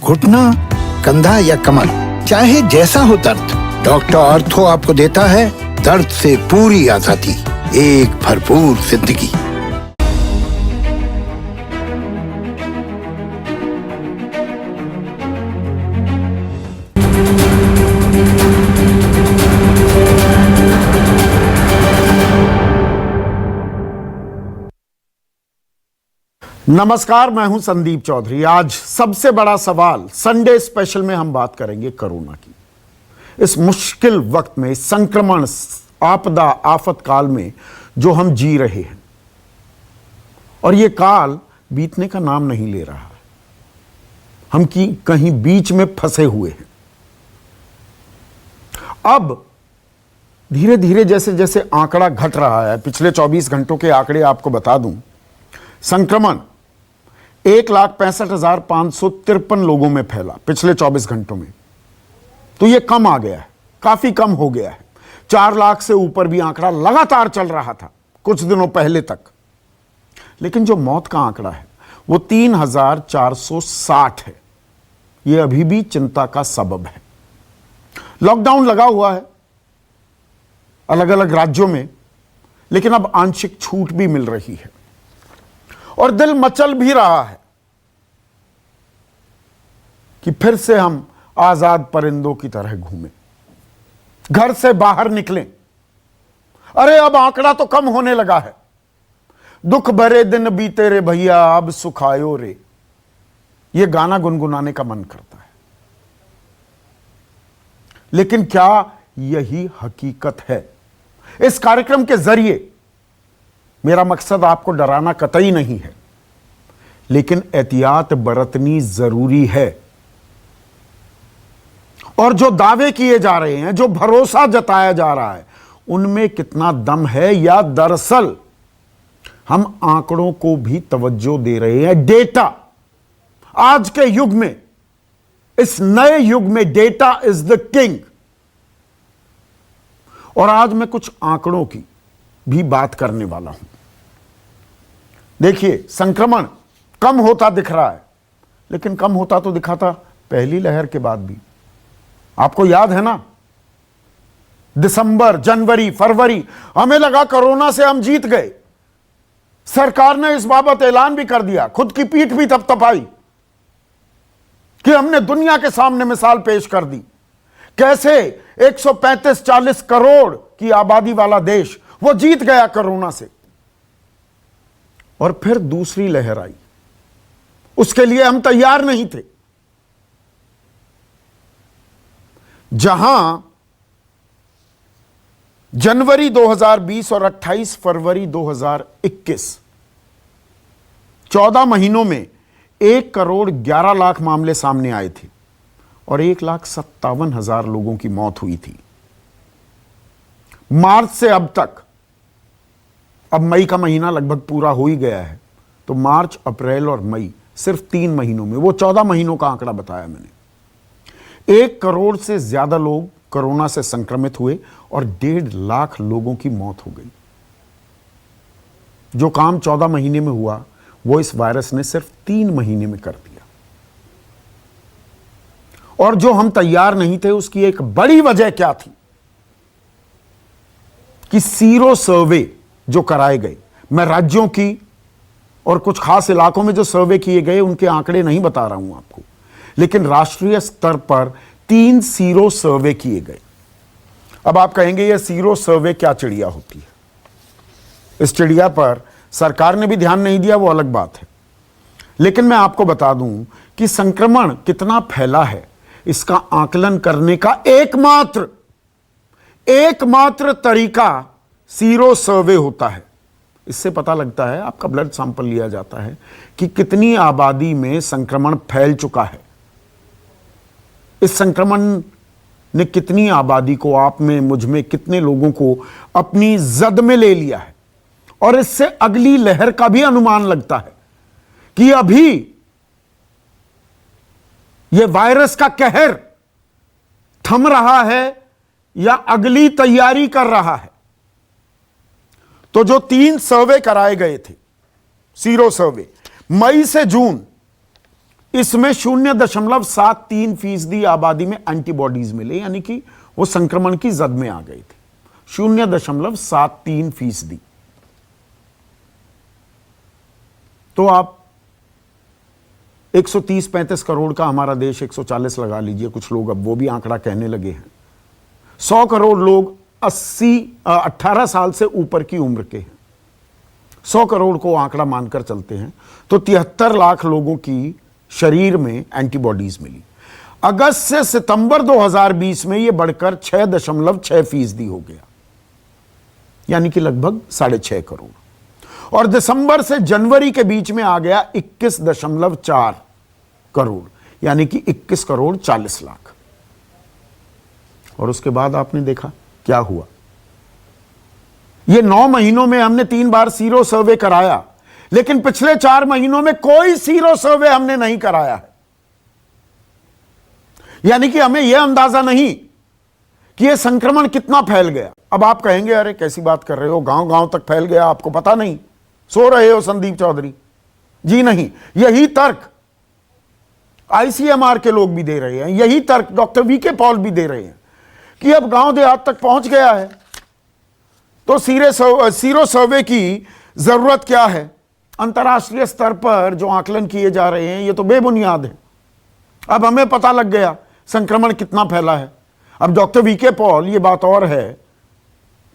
घुटना, कंधा या कमर, चाहे जैसा हो दर्द, डॉक्टर ऑर्थो आपको देता है दर्द से पूरी आजादी, एक भरपूर जिंदगी। नमस्कार, मैं हूं संदीप चौधरी। आज सबसे बड़ा सवाल संडे स्पेशल में हम बात करेंगे कोरोना की। इस मुश्किल वक्त में, संक्रमण, आपदा, आफत काल में जो हम जी रहे हैं, और ये काल बीतने का नाम नहीं ले रहा है। हम कहीं बीच में फंसे हुए हैं। अब धीरे धीरे जैसे जैसे आंकड़ा घट रहा है, पिछले 24 घंटों के आंकड़े आपको बता दूं, संक्रमण 1,65,553 लोगों में फैला पिछले 24 घंटों में। तो यह कम आ गया है, काफी कम हो गया है। 4 लाख से ऊपर भी आंकड़ा लगातार चल रहा था कुछ दिनों पहले तक। लेकिन जो मौत का आंकड़ा है वो 3,460 है। यह अभी भी चिंता का सबब है। लॉकडाउन लगा हुआ है अलग अलग राज्यों में, लेकिन अब आंशिक छूट भी मिल रही है और दिल मचल भी रहा है कि फिर से हम आजाद परिंदों की तरह घूमें, घर से बाहर निकलें। अरे अब आंकड़ा तो कम होने लगा है। दुख भरे दिन बीते रे भैया, अब सुख आयो रे। यह गाना गुनगुनाने का मन करता है, लेकिन क्या यही हकीकत है? इस कार्यक्रम के जरिए मेरा मकसद आपको डराना कतई नहीं है, लेकिन एहतियात बरतनी जरूरी है। और जो दावे किए जा रहे हैं, जो भरोसा जताया जा रहा है, उनमें कितना दम है, या दरअसल हम आंकड़ों को भी तवज्जो दे रहे हैं। डेटा आज के युग में, इस नए युग में डेटा इज द किंग। और आज मैं कुछ आंकड़ों की भी बात करने वाला हूं। देखिए, संक्रमण कम होता दिख रहा है, लेकिन कम होता तो दिखा था पहली लहर के बाद भी। आपको याद है ना, दिसंबर, जनवरी, फरवरी हमें लगा कोरोना से हम जीत गए। सरकार ने इस बाबत ऐलान भी कर दिया, खुद की पीठ भी थपथपाई कि हमने दुनिया के सामने मिसाल पेश कर दी कैसे 135-40 करोड़ की आबादी वाला देश वो जीत गया कोरोना से। और फिर दूसरी लहर आई, उसके लिए हम तैयार नहीं थे। जहां जनवरी 2020 और 28 फरवरी 2021, 14 महीनों में 1,11,00,000 मामले सामने आए थे और 1,57,000 लोगों की मौत हुई थी। मार्च से अब तक, अब मई का महीना लगभग पूरा हो ही गया है, तो मार्च, अप्रैल और मई, सिर्फ 3 महीनों में, वो 14 महीनों का आंकड़ा बताया मैंने, 1 करोड़ से ज्यादा लोग कोरोना से संक्रमित हुए और 1.5 लाख लोगों की मौत हो गई। जो काम 14 महीने में हुआ, वो इस वायरस ने सिर्फ 3 महीने में कर दिया। और जो हम तैयार नहीं थे, उसकी एक बड़ी वजह क्या थी कि सीरो सर्वे जो कराए गए, मैं राज्यों की और कुछ खास इलाकों में जो सर्वे किए गए उनके आंकड़े नहीं बता रहा हूं आपको, लेकिन राष्ट्रीय स्तर पर 3 सीरो सर्वे किए गए। अब आप कहेंगे ये सीरो सर्वे क्या चिड़िया होती है? इस चिड़िया पर सरकार ने भी ध्यान नहीं दिया, वो अलग बात है। लेकिन मैं आपको बता दूं कि संक्रमण कितना फैला है, इसका आकलन करने का एकमात्र तरीका सीरो सर्वे होता है। इससे पता लगता है, आपका ब्लड सैंपल लिया जाता है कि कितनी आबादी में संक्रमण फैल चुका है, इस संक्रमण ने कितनी आबादी को, आप में, मुझ में, कितने लोगों को अपनी जद में ले लिया है। और इससे अगली लहर का भी अनुमान लगता है कि अभी यह वायरस का कहर थम रहा है या अगली तैयारी कर रहा है। तो जो 3 सर्वे कराए गए थे, सीरो सर्वे, मई से जून इसमें 0.73% आबादी में एंटीबॉडीज मिले, यानी कि वो संक्रमण की जद में आ गए थे। 0.73%। तो आप 130-135 करोड़ का हमारा देश, 140 लगा लीजिए, कुछ लोग अब वो भी आंकड़ा कहने लगे हैं। 100 करोड़ लोग 18 साल से ऊपर की उम्र के हैं। 100 करोड़ को आंकड़ा मानकर चलते हैं तो 73 लाख लोगों की शरीर में एंटीबॉडीज मिली। अगस्त से सितंबर 2020 में यह बढ़कर 6.6% हो गया, यानी कि लगभग 6.5 करोड़। और दिसंबर से जनवरी के बीच में आ गया 21.4 करोड़, यानी कि 21 करोड़ 40 लाख। और उसके बाद आपने देखा क्या हुआ। ये 9 महीनों में हमने 3 बार सीरो सर्वे कराया, लेकिन पिछले 4 महीनों में कोई सीरो सर्वे हमने नहीं कराया है। यानी कि हमें यह अंदाजा नहीं कि यह संक्रमण कितना फैल गया। अब आप कहेंगे अरे कैसी बात कर रहे हो, गांव गांव तक फैल गया, आपको पता नहीं, सो रहे हो संदीप चौधरी जी। नहीं, यही तर्क आईसीएमआर के लोग भी दे रहे हैं, यही तर्क डॉक्टर वीके पॉल भी दे रहे हैं कि अब गांव देहात तक पहुंच गया है तो सीरो सर्वे की जरूरत क्या है। अंतर्राष्ट्रीय स्तर पर जो आकलन किए जा रहे हैं ये तो बेबुनियाद है। अब हमें पता लग गया संक्रमण कितना फैला है। अब डॉक्टर वीके पॉल, ये बात और है,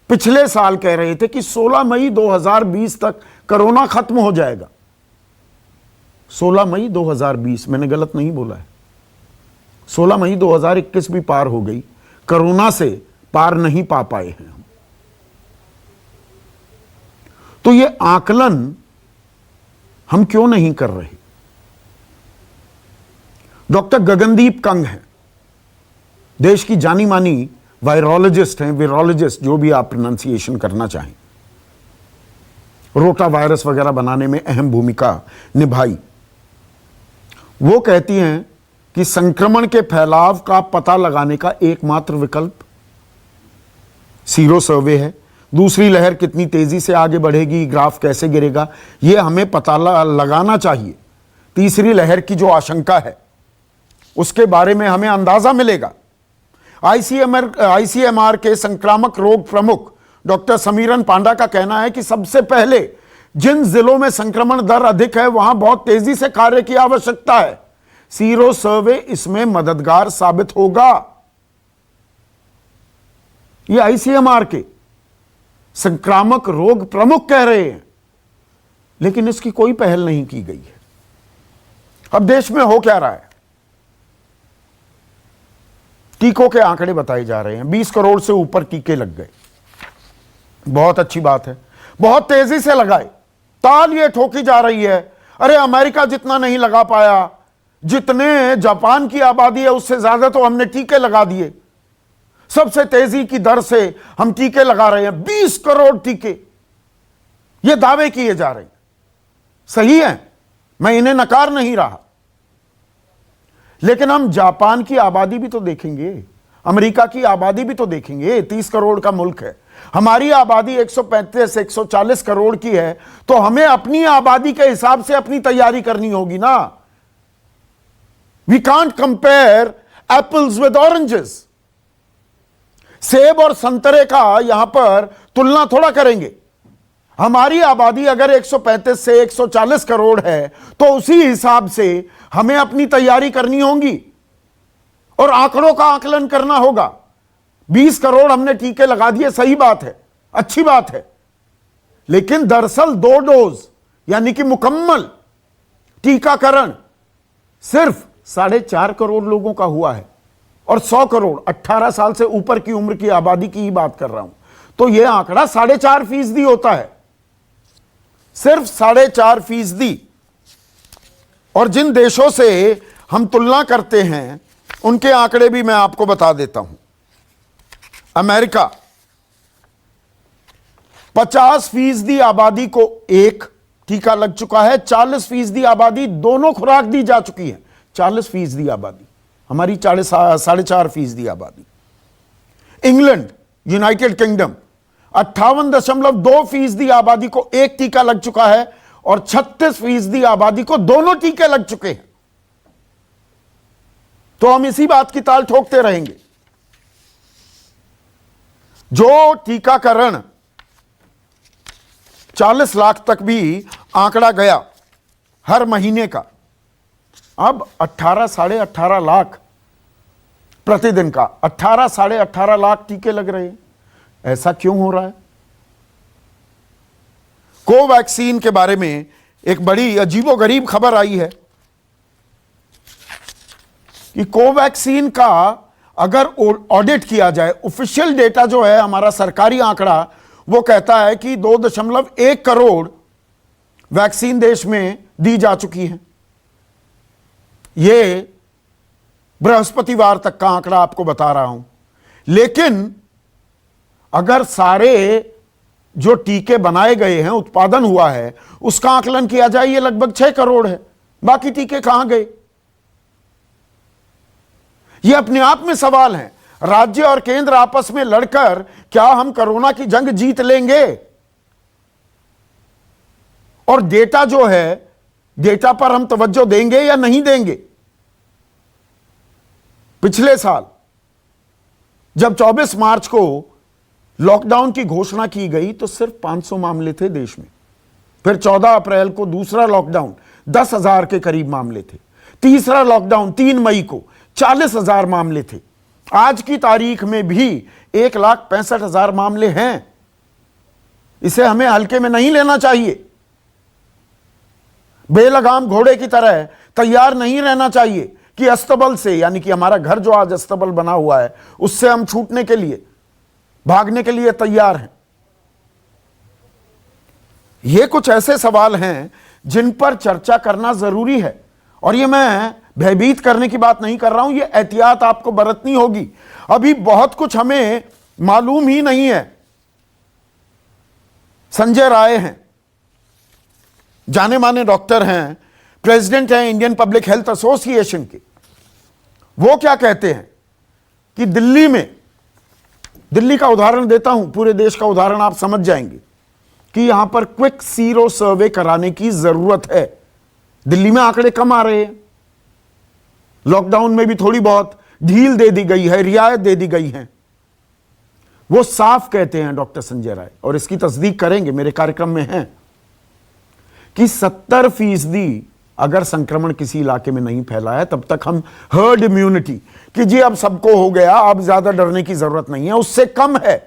पिछले साल कह रहे थे कि 16 मई 2020 तक कोरोना खत्म हो जाएगा। 16 मई 2020, मैंने गलत नहीं बोला है। 16 मई 2021 भी पार हो गई, कोरोना से पार नहीं पा पाए हैं हम। तो ये आकलन हम क्यों नहीं कर रहे। डॉक्टर गगनदीप कंग हैं, देश की जानी मानी वायरोलॉजिस्ट हैं, वीरोलॉजिस्ट, जो भी आप प्रोनाउंसिएशन करना चाहें। रोटा वायरस वगैरह बनाने में अहम भूमिका निभाई। वो कहती हैं कि संक्रमण के फैलाव का पता लगाने का एकमात्र विकल्प सीरो सर्वे है। दूसरी लहर कितनी तेजी से आगे बढ़ेगी, ग्राफ कैसे गिरेगा, यह हमें पता लगाना चाहिए। तीसरी लहर की जो आशंका है उसके बारे में हमें अंदाजा मिलेगा। आईसीएमआर के संक्रामक रोग प्रमुख डॉक्टर समीरन पांडा का कहना है कि सबसे पहले जिन जिलों में संक्रमण दर अधिक है वहां बहुत तेजी से कार्य की आवश्यकता है। सीरो सर्वे इसमें मददगार साबित होगा। ये आईसीएमआर के संक्रामक रोग प्रमुख कह रहे हैं, लेकिन इसकी कोई पहल नहीं की गई है। अब देश में हो क्या रहा है, टीकों के आंकड़े बताए जा रहे हैं। 20 करोड़ से ऊपर टीके लग गए, बहुत अच्छी बात है, बहुत तेजी से लगाए। ताल ये ठोकी जा रही है, अरे अमेरिका जितना नहीं लगा पाया, जितने जापान की आबादी है उससे ज्यादा तो हमने टीके लगा दिए। सबसे तेजी की दर से हम टीके लगा रहे हैं, 20 करोड़ टीके, ये दावे किए जा रहे हैं। सही है, मैं इन्हें नकार नहीं रहा, लेकिन हम जापान की आबादी भी तो देखेंगे, अमेरिका की आबादी भी तो देखेंगे। 30 करोड़ का मुल्क है, हमारी आबादी 135-140 करोड़ की है, तो हमें अपनी आबादी के हिसाब से अपनी तैयारी करनी होगी ना। We can't compare apples with oranges. सेब और संतरे का यहां पर तुलना थोड़ा करेंगे। हमारी आबादी अगर 135 से 140 करोड़ है तो उसी हिसाब से हमें अपनी तैयारी करनी होगी और आंकड़ों का आकलन करना होगा। 20 करोड़ हमने टीके लगा दिए, सही बात है, अच्छी बात है, लेकिन दरअसल 2 डोज यानी कि मुकम्मल टीकाकरण सिर्फ 4.5 करोड़ लोगों का हुआ है और 100 करोड़ 18 साल से ऊपर की उम्र की आबादी की ही बात कर रहा हूं। तो यह आंकड़ा 4.5% होता है, सिर्फ 4.5%। और जिन देशों से हम तुलना करते हैं उनके आंकड़े भी मैं आपको बता देता हूं। अमेरिका 50% आबादी को एक टीका लग चुका है, 40% आबादी दोनों खुराक दी जा चुकी है। 40% आबादी, हमारी 4.5% आबादी। इंग्लैंड, यूनाइटेड किंगडम 58.2% आबादी को एक टीका लग चुका है और 36% आबादी को दोनों टीके लग चुके हैं। तो हम इसी बात की ताल ठोकते रहेंगे। जो टीकाकरण 40 लाख तक भी आंकड़ा गया हर महीने का, अब 18 साढ़े 18 लाख प्रतिदिन का 18 साढ़े 18 लाख टीके लग रहे हैं। ऐसा क्यों हो रहा है? कोवैक्सीन के बारे में एक बड़ी अजीबोगरीब खबर आई है कि कोवैक्सीन का अगर ऑडिट किया जाए, ऑफिशियल डेटा जो है हमारा सरकारी आंकड़ा, वो कहता है कि 2.1 करोड़ वैक्सीन देश में दी जा चुकी है। ये बृहस्पतिवार तक का आंकड़ा आपको बता रहा हूं। लेकिन अगर सारे जो टीके बनाए गए हैं, उत्पादन हुआ है, उसका आकलन किया जाए, ये लगभग 6 करोड़ है। बाकी टीके कहां गए? ये अपने आप में सवाल है। राज्य और केंद्र आपस में लड़कर क्या हम कोरोना की जंग जीत लेंगे? और डेटा जो है, डेटा पर हम तवज्जो देंगे या नहीं देंगे? पिछले साल जब 24 मार्च को लॉकडाउन की घोषणा की गई तो सिर्फ 500 मामले थे देश में। फिर 14 अप्रैल को दूसरा लॉकडाउन, 10,000 के करीब मामले थे। तीसरा लॉकडाउन 3 मई को 40,000 मामले थे। आज की तारीख में भी 1,65,000 मामले हैं। इसे हमें हल्के में नहीं लेना चाहिए। बेलगाम घोड़े की तरह तैयार नहीं रहना चाहिए कि अस्तबल से, यानी कि हमारा घर जो आज अस्तबल बना हुआ है, उससे हम छूटने के लिए, भागने के लिए तैयार हैं। ये कुछ ऐसे सवाल हैं जिन पर चर्चा करना जरूरी है। और ये मैं भयभीत करने की बात नहीं कर रहा हूं, ये एहतियात आपको बरतनी होगी। अभी बहुत कुछ हमें मालूम ही नहीं है। संजय राय हैं, जाने माने डॉक्टर हैं, प्रेसिडेंट हैं इंडियन पब्लिक हेल्थ एसोसिएशन के। वो क्या कहते हैं कि दिल्ली का उदाहरण देता हूं, पूरे देश का उदाहरण आप समझ जाएंगे कि यहां पर क्विक सीरो सर्वे कराने की जरूरत है। दिल्ली में आंकड़े कम आ रहे हैं। लॉकडाउन में भी थोड़ी बहुत ढील दे दी गई है, रियायत दे दी गई है। वो साफ कहते हैं डॉक्टर संजय राय, और इसकी तस्दीक करेंगे, मेरे कार्यक्रम में है, कि 70% अगर संक्रमण किसी इलाके में नहीं फैला है तब तक हम हर्ड इम्यूनिटी, कि जी अब सबको हो गया, अब ज्यादा डरने की जरूरत नहीं है, उससे कम है।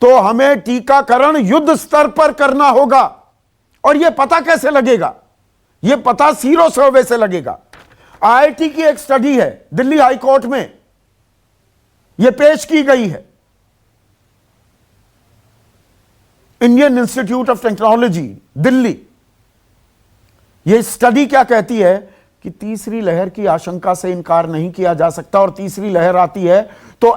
तो हमें टीकाकरण युद्ध स्तर पर करना होगा। और यह पता कैसे लगेगा? यह पता सीरो सर्वे से लगेगा। आईआईटी की एक स्टडी है, दिल्ली हाई कोर्ट में यह पेश की गई है। Indian institute of technology Delhi, यह स्टडी क्या कहती है कि तीसरी लहर की आशंका से इनकार नहीं किया जा सकता। और तीसरी लहर आती है तो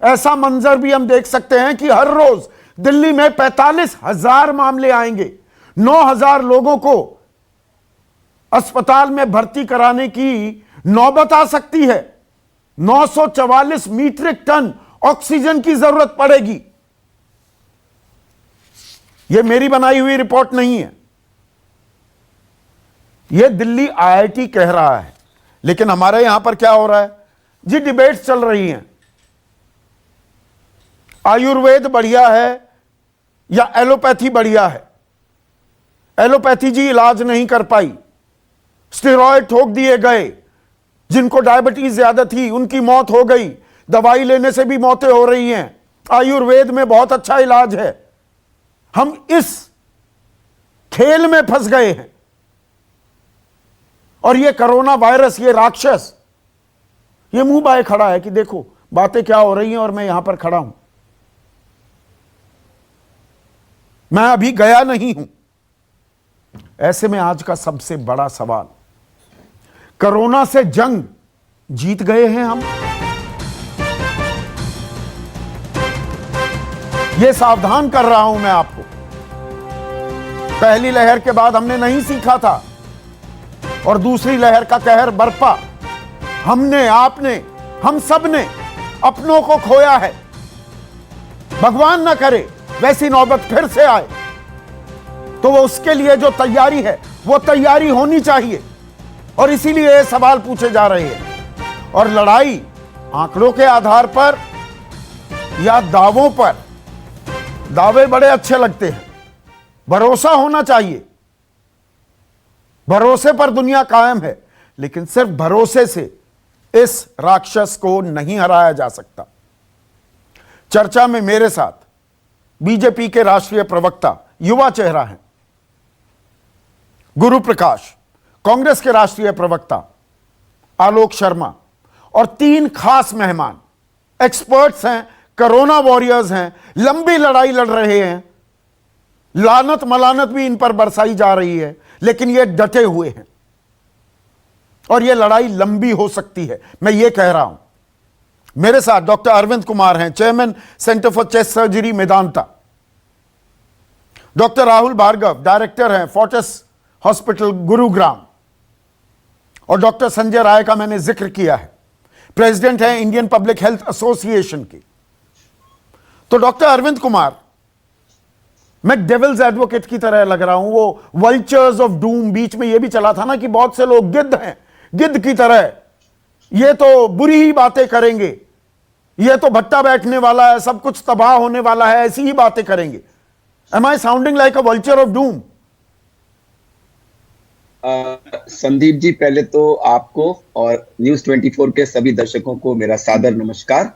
ऐसा मंजर भी हम देख सकते हैं कि हर रोज दिल्ली में 45,000 मामले आएंगे। 9,000 लोगों को अस्पताल में भर्ती कराने की नौबत आ सकती है। 944 मीट्रिक टन ऑक्सीजन की जरूरत पड़ेगी। यह मेरी बनाई हुई रिपोर्ट नहीं है, यह दिल्ली आईआईटी कह रहा है। लेकिन हमारे यहां पर क्या हो रहा है जी? डिबेट्स चल रही हैं, आयुर्वेद बढ़िया है या एलोपैथी बढ़िया है। एलोपैथी जी इलाज नहीं कर पाई, स्टेरॉयड ठोक दिए गए। जिनको डायबिटीज ज्यादा थी उनकी मौत हो गई, दवाई लेने से भी मौतें हो रही हैं। आयुर्वेद में बहुत अच्छा इलाज है। हम इस खेल में फंस गए हैं। और ये कोरोना वायरस, ये राक्षस, ये मुंह बाए खड़ा है कि देखो बातें क्या हो रही हैं और मैं यहां पर खड़ा हूं। मैं अभी गया नहीं हूं। ऐसे में आज का सबसे बड़ा सवाल, कोरोना से जंग जीत गए हैं हम? यह सावधान कर रहा हूं मैं आपको। पहली लहर के बाद हमने नहीं सीखा था और दूसरी लहर का कहर बरपा। हमने, आपने, हम सब ने अपनों को खोया है। भगवान ना करे वैसी नौबत फिर से आए, तो वो उसके लिए जो तैयारी है वो तैयारी होनी चाहिए। और इसीलिए ये सवाल पूछे जा रहे हैं और लड़ाई आंकड़ों के आधार पर या दावों पर, दावे बड़े अच्छे लगते हैं, भरोसा होना चाहिए, भरोसे पर दुनिया कायम है, लेकिन सिर्फ भरोसे से इस राक्षस को नहीं हराया जा सकता। चर्चा में मेरे साथ बीजेपी के राष्ट्रीय प्रवक्ता, युवा चेहरा हैं गुरु प्रकाश, कांग्रेस के राष्ट्रीय प्रवक्ता आलोक शर्मा और 3 खास मेहमान एक्सपर्ट्स हैं, कोरोना वॉरियर्स हैं, लंबी लड़ाई लड़ रहे हैं, लानत मलानत भी इन पर बरसाई जा रही है, लेकिन ये डटे हुए हैं और ये लड़ाई लंबी हो सकती है, मैं ये कह रहा हूं। मेरे साथ डॉक्टर अरविंद कुमार हैं, chairman centre for chest surgery Medanta. Doctor Rahul Bhargava director हैं फोर्टिस हॉस्पिटल गुरुग्राम। और डॉक्टर संजय राय का मैंने जिक्र किया है, प्रेसिडेंट हैं इंडियन पब्लिक हेल्थ एसोसिएशन के। तो डॉक्टर अरविंद कुमार, मैं डेविल्स एडवोकेट की तरह लग रहा हूं, वो वल्चर्स ऑफ डूम, बीच में यह भी चला था ना कि बहुत से लोग गिद्ध हैं, गिद्ध की तरह, ये तो बुरी ही बातें करेंगे, ये तो भट्टा बैठने वाला है, सब कुछ तबाह होने वाला है, ऐसी ही बातें करेंगे। Am I sounding like a vulture of doom? Sandeep ji, पहले तो आपको और न्यूज 24 के सभी दर्शकों को मेरा सादर नमस्कार।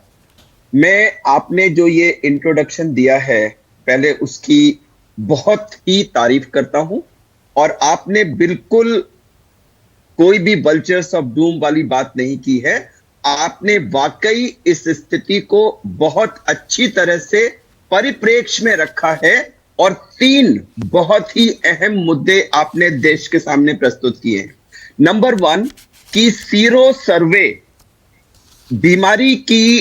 मैं, आपने जो ये इंट्रोडक्शन दिया है, पहले उसकी बहुत ही तारीफ करता हूं। और आपने बिल्कुल कोई भी वल्चर्स ऑफ डूम वाली बात नहीं की है। आपने वाकई इस स्थिति को बहुत अच्छी तरह से परिप्रेक्ष्य में रखा है और 3 बहुत ही अहम मुद्दे आपने देश के सामने प्रस्तुत किए हैं। नंबर 1 कि सीरो सर्वे बीमारी की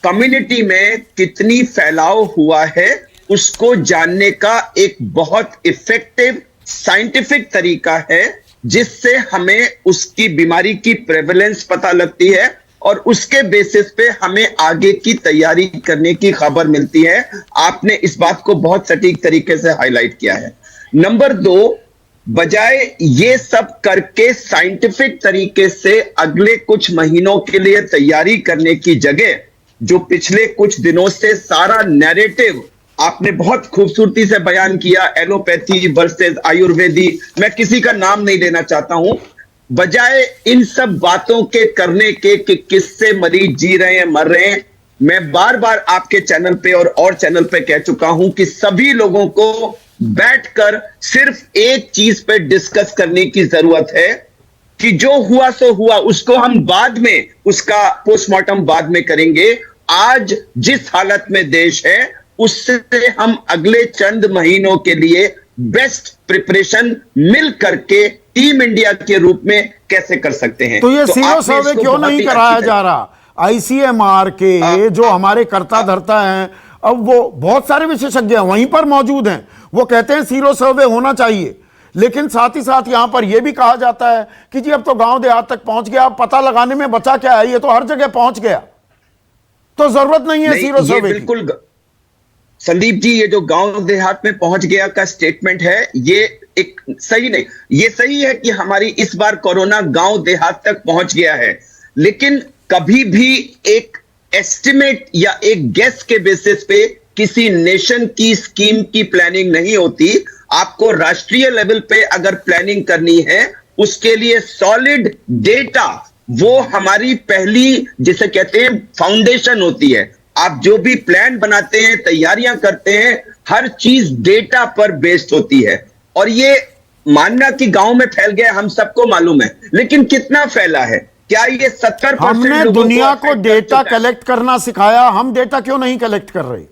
कम्युनिटी में कितनी फैलाव हुआ है उसको जानने का एक बहुत इफेक्टिव साइंटिफिक तरीका है, जिससे हमें उसकी बीमारी की प्रेवलेंस पता लगती है और उसके बेसिस पे हमें आगे की तैयारी करने की खबर मिलती है। आपने इस बात को बहुत सटीक तरीके से हाईलाइट किया है। नंबर 2, बजाय ये सब करके साइंटिफिक तरीके से अगले कुछ महीनों के लिए तैयारी करने की जगह, जो पिछले कुछ दिनों से सारा नैरेटिव आपने बहुत खूबसूरती से बयान किया, एलोपैथी वर्सेस आयुर्वेदी, मैं किसी का नाम नहीं लेना चाहता हूं, बजाय इन सब बातों के करने के कि किससे मरीज जी रहे हैं, मर रहे हैं, मैं बार बार आपके चैनल पे और चैनल पे कह चुका हूं कि सभी लोगों को बैठकर सिर्फ एक चीज पे डिस्कस करने की जरूरत है कि जो हुआ सो हुआ, उसको हम बाद में, उसका पोस्टमार्टम बाद में करेंगे। आज जिस हालत में देश है उससे हम अगले चंद महीनों के लिए बेस्ट प्रिपरेशन मिल करके टीम इंडिया के रूप में कैसे कर सकते हैं। तो ये सीरो सर्वे क्यों नहीं कराया जा रहा? आईसीएमआर के जो हमारे कर्ता धर्ता हैं, अब वो बहुत सारे विशेषज्ञ वहीं पर मौजूद हैं, वो कहते हैं सीरो सर्वे होना चाहिए, लेकिन साथ ही साथ यहां पर यह भी कहा जाता है कि जी अब तो गांव देहात तक पहुंच गया, अब पता लगाने में बचा क्या है, ये तो हर जगह पहुंच गया, तो जरूरत नहीं है सीरो सर्वे। बिल्कुल संदीप जी, ये जो गांव देहात में पहुंच गया का स्टेटमेंट है, ये एक सही नहीं। ये सही है कि हमारी इस बार कोरोना गांव देहात तक पहुंच गया है, लेकिन कभी भी एक एस्टिमेट या एक गेस के बेसिस पे किसी नेशन की स्कीम की प्लानिंग नहीं होती। आपको राष्ट्रीय लेवल पे अगर प्लानिंग करनी है, उसके लिए सॉलिड डेटा, वो हमारी पहली, जिसे कहते हैं, फाउंडेशन होती है। आप जो भी प्लान बनाते हैं, तैयारियां करते हैं, हर चीज डेटा पर बेस्ड होती है। और ये मानना कि गांव में फैल गया हम सबको मालूम है, लेकिन कितना फैला है? क्या ये 70% हमने दुनिया को डेटा कलेक्ट करना सिखाया, हम डेटा क्यों नहीं कलेक्ट कर रहे?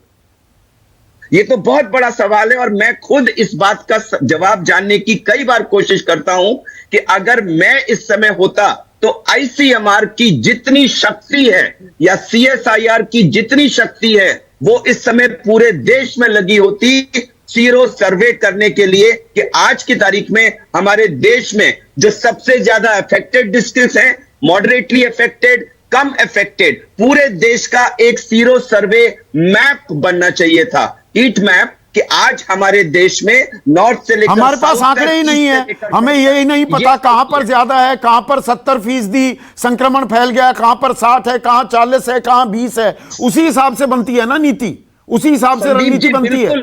ये तो बहुत बड़ा सवाल है और मैं खुद इस बात का जवाब जानने की कई बार कोशिश करता हूं कि अगर मैं इस समय होता तो आईसीएमआर की जितनी शक्ति है या सीएसआईआर की जितनी शक्ति है, वो इस समय पूरे देश में लगी होती सीरो सर्वे करने के लिए कि आज की तारीख में हमारे देश में जो सबसे ज्यादा अफेक्टेड डिस्ट्रिक्ट्स हैं, मॉडरेटली अफेक्टेड, कम अफेक्टेड, पूरे देश का एक सीरो सर्वे मैप बनना चाहिए था, हीट मैप, कि आज हमारे देश में नॉर्थ से लेकर हमारे पास साउथ आंकड़े तक, ही नहीं ईस्ट है, से लेकर हमें यही नहीं पता कहां पर ज्यादा है, कहां पर 70% संक्रमण फैल गया, कहां पर 60 है, कहां 40 है, कहां 20 है। उसी हिसाब से बनती है ना नीति, उसी हिसाब से रणनीति बनती है।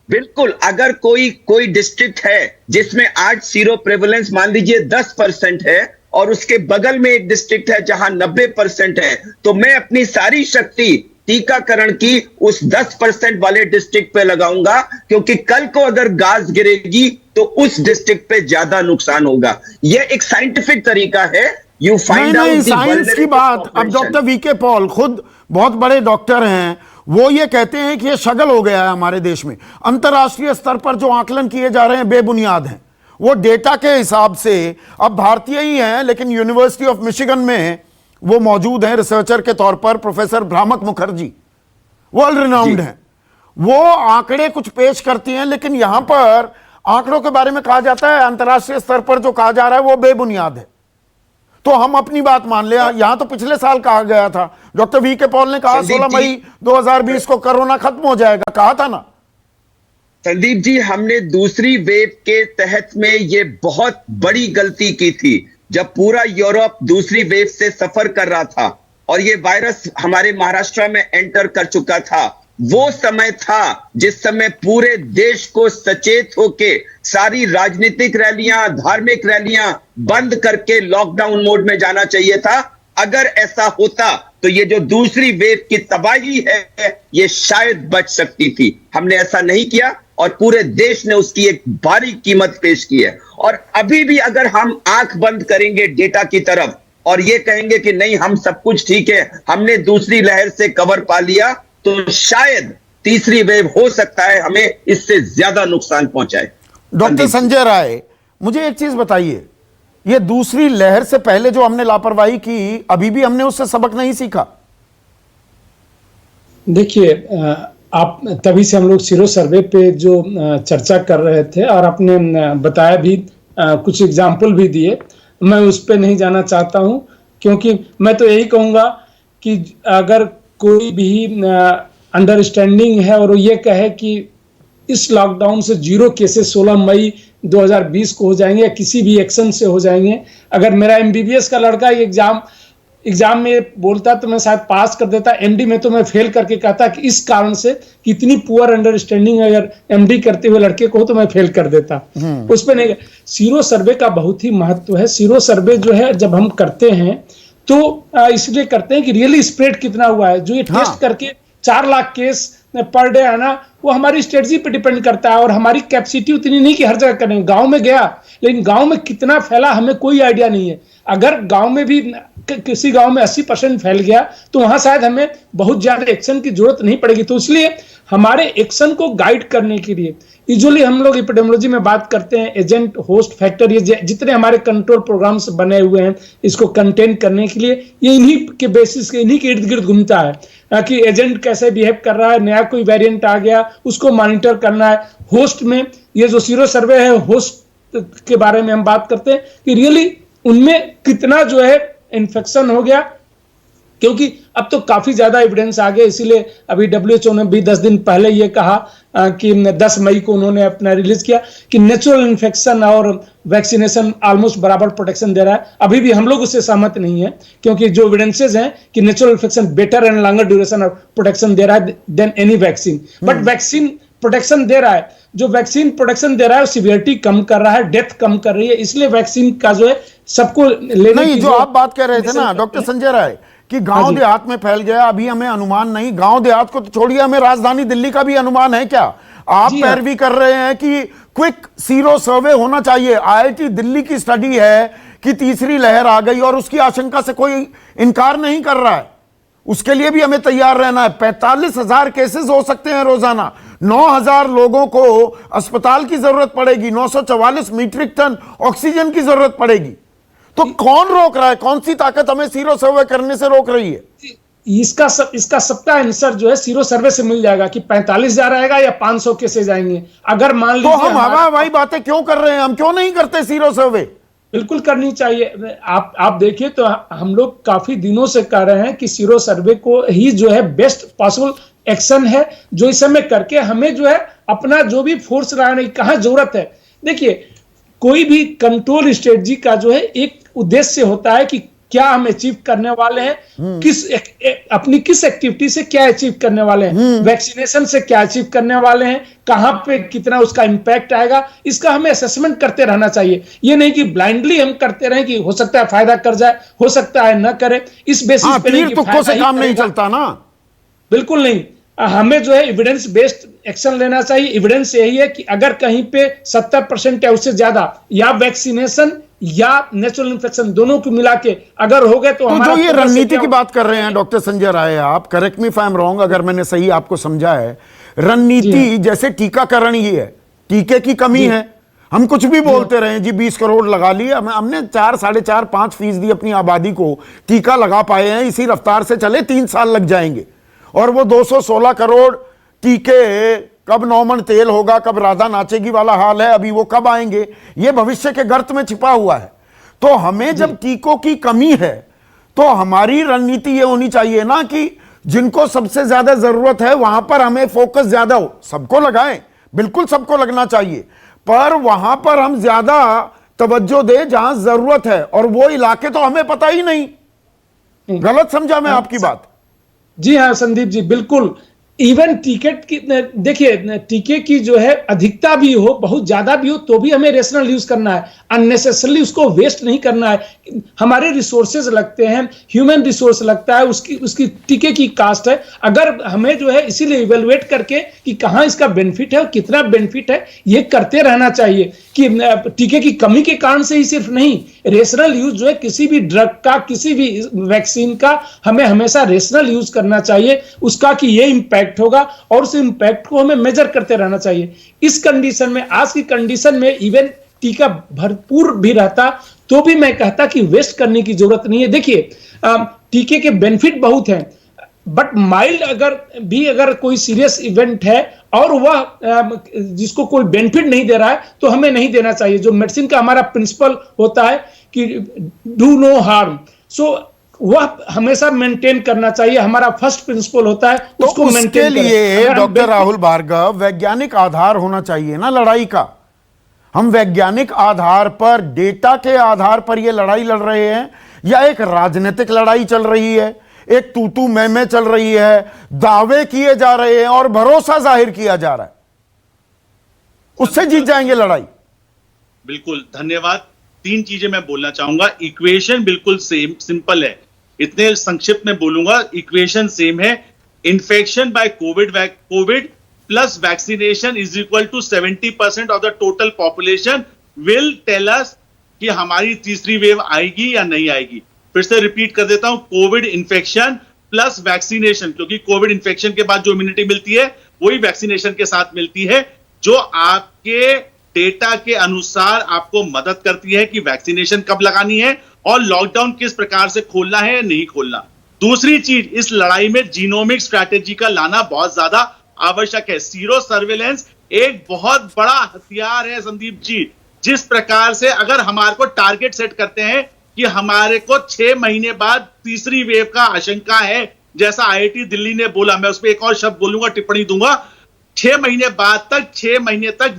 बिल्कुल, अगर कोई डिस्ट्रिक्ट है जिसमें आज सीरो प्रेवलेंस मान लीजिए 10% है और उसके बगल में एक डिस्ट्रिक्ट है जहां 90% है, तो मैं अपनी सारी शक्ति टीकाकरण की उस 10% वाले डिस्ट्रिक्ट पे लगाऊंगा, क्योंकि कल को अगर गाज गिरेगी तो उस डिस्ट्रिक्ट पे ज्यादा नुकसान होगा। यह एक साइंटिफिक तरीका है। यू फाइंड आउट साइंस की बात। अब डॉक्टर वीके पॉल खुद बहुत बड़े डॉक्टर हैं, वो ये कहते हैं कि ये शगल हो गया है हमारे देश में। अंतर्राष्ट्रीय स्तर पर जो आकलन किए जा रहे हैं बेबुनियाद हैं। वो डेटा के हिसाब से अब भारतीय ही हैं, लेकिन यूनिवर्सिटी ऑफ मिशिगन में वो मौजूद हैं रिसर्चर के तौर पर, प्रोफेसर भ्रामक मुखर्जी, वर्ल्ड रिनाउंड हैं। वो आंकड़े कुछ पेश करती हैं, लेकिन यहां पर आंकड़ों के बारे में कहा जाता है अंतर्राष्ट्रीय स्तर पर जो कहा जा रहा है वो बेबुनियाद है। तो हम अपनी बात मान ले। यहां तो पिछले साल कहा गया था, डॉक्टर वी के पॉल ने कहा 16 मई 2020 को कोरोना खत्म हो जाएगा, कहा था ना संदीप जी। हमने दूसरी वेव के तहत में ये बहुत बड़ी गलती की थी, जब पूरा यूरोप दूसरी वेव से सफर कर रहा था और ये वायरस हमारे महाराष्ट्र में एंटर कर चुका था। वो समय था जिस समय पूरे देश को सचेत होके सारी राजनीतिक रैलियां, धार्मिक रैलियां बंद करके लॉकडाउन मोड में जाना चाहिए था। अगर ऐसा होता तो ये जो दूसरी वेव की तबाही है ये शायद बच सकती थी। हमने ऐसा नहीं किया और पूरे देश ने उसकी एक भारी कीमत पेश की है। और अभी भी अगर हम आंख बंद करेंगे डेटा की तरफ और ये कहेंगे कि नहीं हम सब कुछ ठीक है, हमने दूसरी लहर से कवर पा लिया, तो शायद तीसरी वेव हो सकता है हमें इससे ज्यादा नुकसान पहुंचाए। डॉक्टर संजय राय, मुझे एक चीज बताइए, ये दूसरी लहर से पहले जो हमने लापरवाही की, अभी भी हमने उससे सबक नहीं सीखा? देखिए, आप तभी से हम लोग सीरो सर्वे पे जो चर्चा कर रहे थे और आपने बताया भी, कुछ एग्जाम्पल भी दिए, मैं उस पर नहीं जाना चाहता हूं, क्योंकि मैं तो यही कहूंगा कि अगर कोई भी अंडरस्टैंडिंग है और ये कहे कि इस लॉकडाउन से 0 केसेस 16 मई 2020 को हो जाएंगे या किसी भी एक्शन से हो जाएंगे। अगर मेरा एमबीबीएस का लड़का एग्जाम में बोलता तो मैं शायद पास कर देता, एमडी में तो मैं फेल करके कहता कि इस कारण से कि इतनी पुअर अंडरस्टैंडिंग अगर एमडी करते हुए लड़के को हो तो मैं फेल कर देता। उस पर नहीं। सीरो सर्वे का बहुत ही महत्व है। सीरो सर्वे जो है जब हम करते हैं तो इसलिए करते हैं कि रियली स्प्रेड कितना हुआ है। जो ये टेस्ट करके 4 लाख केस पर डे है ना, वो हमारी स्ट्रेटजी पे डिपेंड करता है और हमारी कैपेसिटी उतनी नहीं कि हर जगह करें। गांव में गया, लेकिन गांव में कितना फैला हमें कोई आइडिया नहीं है। अगर गांव में भी किसी गांव में 80% फैल गया तो वहां शायद हमें बहुत ज्यादा एक्शन की जरूरत नहीं पड़ेगी। तो इसलिए हमारे एक्शन को गाइड करने के लिए यूजुअली हम लोग एपिडेमियोलॉजी में बात करते हैं एजेंट, होस्ट, फैक्टर, ये जितने हमारे कंट्रोल प्रोग्राम्स बने हुए हैं इसको कंटेन करने के लिए, ये इन्हीं के बेसिस के, इन्हीं के इर्द गिर्द घूमता है कि एजेंट कैसे बिहेव कर रहा है, नया कोई वेरिएंट आ गया उसको मॉनिटर करना है। होस्ट में ये जो सीरो सर्वे है, होस्ट के बारे में हम बात करते हैं कि रियली उनमें कितना जो है इन्फेक्शन हो गया, क्योंकि अब तो काफी ज्यादा एविडेंस आ गया। इसीलिए अभी WHO ने भी 10 दिन पहले ये कहा कि 10 मई को उन्होंने अपना रिलीज किया कि नेचुरल इन्फेक्शन और वैक्सीनेशन ऑलमोस्ट बराबर प्रोटेक्शन दे रहा है। अभी भी हम लोग उससे सहमत नहीं है, क्योंकि जो एविडेंसेस हैं कि natural infection better and longer duration of protection दे रहा है then any vaccine. But vaccine protection दे रहा है, जो वैक्सीन प्रोटेक्शन दे रहा है सीवियरिटी कम कर रहा है, डेथ कम कर रही है। इसलिए वैक्सीन का जो है सबको लेने की, जो आप बात कर रहे थे ना डॉक्टर संजय राय कि गांव देहात में फैल गया, अभी हमें अनुमान नहीं। गांव देहात को तो छोड़िए, हमें राजधानी दिल्ली का भी अनुमान है क्या? आप पैरवी कर रहे हैं कि क्विक सीरो सर्वे होना चाहिए। IIT दिल्ली की स्टडी है कि तीसरी लहर आ गई और उसकी आशंका से कोई इनकार नहीं कर रहा है। उसके लिए भी हमें तैयार रहना है। 45,000 केसेस हो सकते हैं रोजाना, 9,000 लोगों को अस्पताल की जरूरत पड़ेगी, 944 मीट्रिक टन ऑक्सीजन की जरूरत पड़ेगी। तो कौन रोक रहा है? कौन सी ताकत हमें सीरो सर्वे करने से रोक रही है? इसका सबका आंसर जो है सीरो सर्वे से मिल जाएगा कि 45,000 आएगा या 500 केसेस आएंगे। अगर मान लीजिए, तो हम हवाई बातें क्यों कर रहे हैं? हम क्यों नहीं करते सीरो सर्वे? बिल्कुल करनी चाहिए। आप देखिए तो हम लोग काफी दिनों से कह रहे हैं कि सीरो सर्वे को ही जो है बेस्ट पॉसिबल एक्शन है, जो इस समय करके हमें जो है अपना जो भी फोर्स लगाने की कहाँ जरूरत है। देखिए, कोई भी कंट्रोल स्ट्रेटजी का जो है एक उद्देश्य होता है कि क्या हम अचीव करने वाले हैं, अपनी किस एक्टिविटी से क्या अचीव करने वाले हैं, वैक्सीनेशन से क्या अचीव करने वाले हैं, कहां पे कितना उसका इंपैक्ट आएगा, इसका हमें असेसमेंट करते रहना चाहिए। ये नहीं कि ब्लाइंडली हम करते रहें कि हो सकता है फायदा कर जाए, हो सकता है न करे, इस बेसिस पे नहीं कि तुक्कों से काम नहीं चलता ना, बिल्कुल नहीं। हमें जो है एविडेंस बेस्ड एक्शन लेना चाहिए। एविडेंस यही है कि अगर कहीं पे 70% या उससे ज्यादा या वैक्सीनेशन या नेचुरल इन्फेक्शन दोनों को मिला के अगर हो गए तो जो ये रणनीति की बात कर रहे हैं डॉक्टर संजय राय, आप correct me if I am wrong, अगर मैंने सही आपको समझा है, रणनीति जैसे टीकाकरण ही है, टीके की कमी है, हम कुछ भी बोलते रहे जी 20 करोड़ लगा लिए, हमने 4, 4.5, 5% अपनी आबादी को टीका लगा पाए हैं, इसी रफ्तार से चले 3 साल लग जाएंगे और वो 216 करोड़ टीके कब 9 मन तेल होगा, कब राधा नाचेगी वाला हाल है, अभी वो कब आएंगे, ये भविष्य के गर्त में छिपा हुआ है। तो हमें जब टीकों की कमी है तो हमारी रणनीति ये होनी चाहिए ना कि जिनको सबसे ज्यादा जरूरत है वहां पर हमें फोकस ज्यादा हो। सबको लगाएं, बिल्कुल सबको लगना चाहिए, पर वहां पर हम ज्यादा तवज्जो दें जहां जरूरत है, और वो इलाके तो हमें पता ही नहीं। गलत समझा मैं आपकी बात? जी हाँ संदीप जी, बिल्कुल। इवन टिकट की देखिए, टीके की जो है अधिकता भी हो, बहुत ज्यादा भी हो, तो भी हमें रेशनल यूज करना है, अननेसेसरली उसको वेस्ट नहीं करना है। हमारे रिसोर्सेज लगते हैं, ह्यूमन रिसोर्स लगता है, उसकी टीके की कास्ट है। अगर हमें जो है इसीलिए इवेलुएट करके कि कहाँ इसका बेनिफिट है और कितना बेनिफिट है, ये करते रहना चाहिए कि टीके की कमी के कारण से ही सिर्फ नहीं, रेशनल यूज जो है किसी भी ड्रग का, किसी भी वैक्सीन का हमें हमेशा रेशनल यूज करना चाहिए, उसका कि ये इंपैक्ट होगा और उस इंपैक्ट को हमें मेजर करते रहना चाहिए। इस कंडीशन में, आज की कंडीशन में इवन टीका भरपूर भी रहता तो भी मैं कहता कि वेस्ट करने की जरूरत नहीं है। देखिए, टीके के बेनिफिट बहुत हैं, बट माइल्ड अगर कोई सीरियस इवेंट है और वह जिसको कोई बेनिफिट नहीं दे रहा है तो हमें नहीं देना चाहिए। जो मेडिसिन का हमारा प्रिंसिपल होता है कि डू नो हार्म, सो वह हमेशा मेंटेन करना चाहिए, हमारा फर्स्ट प्रिंसिपल होता है, तो उसको उसके मेंटेन लिए डॉक्टर राहुल भार्गव वैज्ञानिक आधार होना चाहिए ना लड़ाई का। हम वैज्ञानिक आधार पर, डेटा के आधार पर यह लड़ाई लड़ रहे हैं या एक राजनीतिक लड़ाई चल रही है, एक तू मैं चल रही है, दावे किए जा रहे हैं और भरोसा जाहिर किया जा रहा है, उससे जीत जाएंगे लड़ाई? बिल्कुल, धन्यवाद। 3 चीजें मैं बोलना चाहूंगा। इक्वेशन बिल्कुल सेम, सिंपल है, इतने संक्षिप्त में बोलूंगा। इक्वेशन सेम है, infection by covid plus vaccination is equal to 70% of the total population will tell us कि हमारी तीसरी वेव आएगी या नहीं आएगी। फिर से रिपीट कर देता हूं, कोविड इन्फेक्शन प्लस वैक्सीनेशन, क्योंकि कोविड इन्फेक्शन के बाद जो इम्यूनिटी मिलती है वही वैक्सीनेशन के साथ मिलती है, जो आपके डेटा के अनुसार आपको मदद करती है कि वैक्सीनेशन कब लगानी है और लॉकडाउन किस प्रकार से खोलना है या नहीं खोलना। दूसरी चीज, इस लड़ाई में जीनोमिक स्ट्रैटेजी का लाना बहुत ज्यादा आवश्यक है। सीरो सर्वेलेंस एक बहुत बड़ा हथियार है संदीप जी। जिस प्रकार से अगर हमारे को टारगेट सेट करते हैं कि हमारे को 6 महीने बाद तीसरी वेव का आशंका है, जैसा IIT दिल्ली ने बोला, मैं उस पर एक और शब्द बोलूंगा, टिप्पणी दूंगा, 6 महीने बाद तक, 6 महीने तक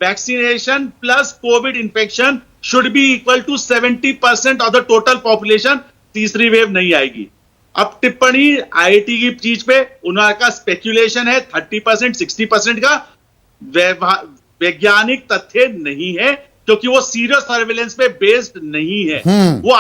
vaccination plus covid infection should be equal to 70% of the total population, तीसरी वेव नहीं आएगी। अब टिप्पणी IIT की चीज पे उनका स्पेक्यूलेशन है, 30%, 60% का वैज्ञानिक तथ्य नहीं है, क्योंकि वो सीरियो सर्वेलेंस पे बेस्ड नहीं है। वो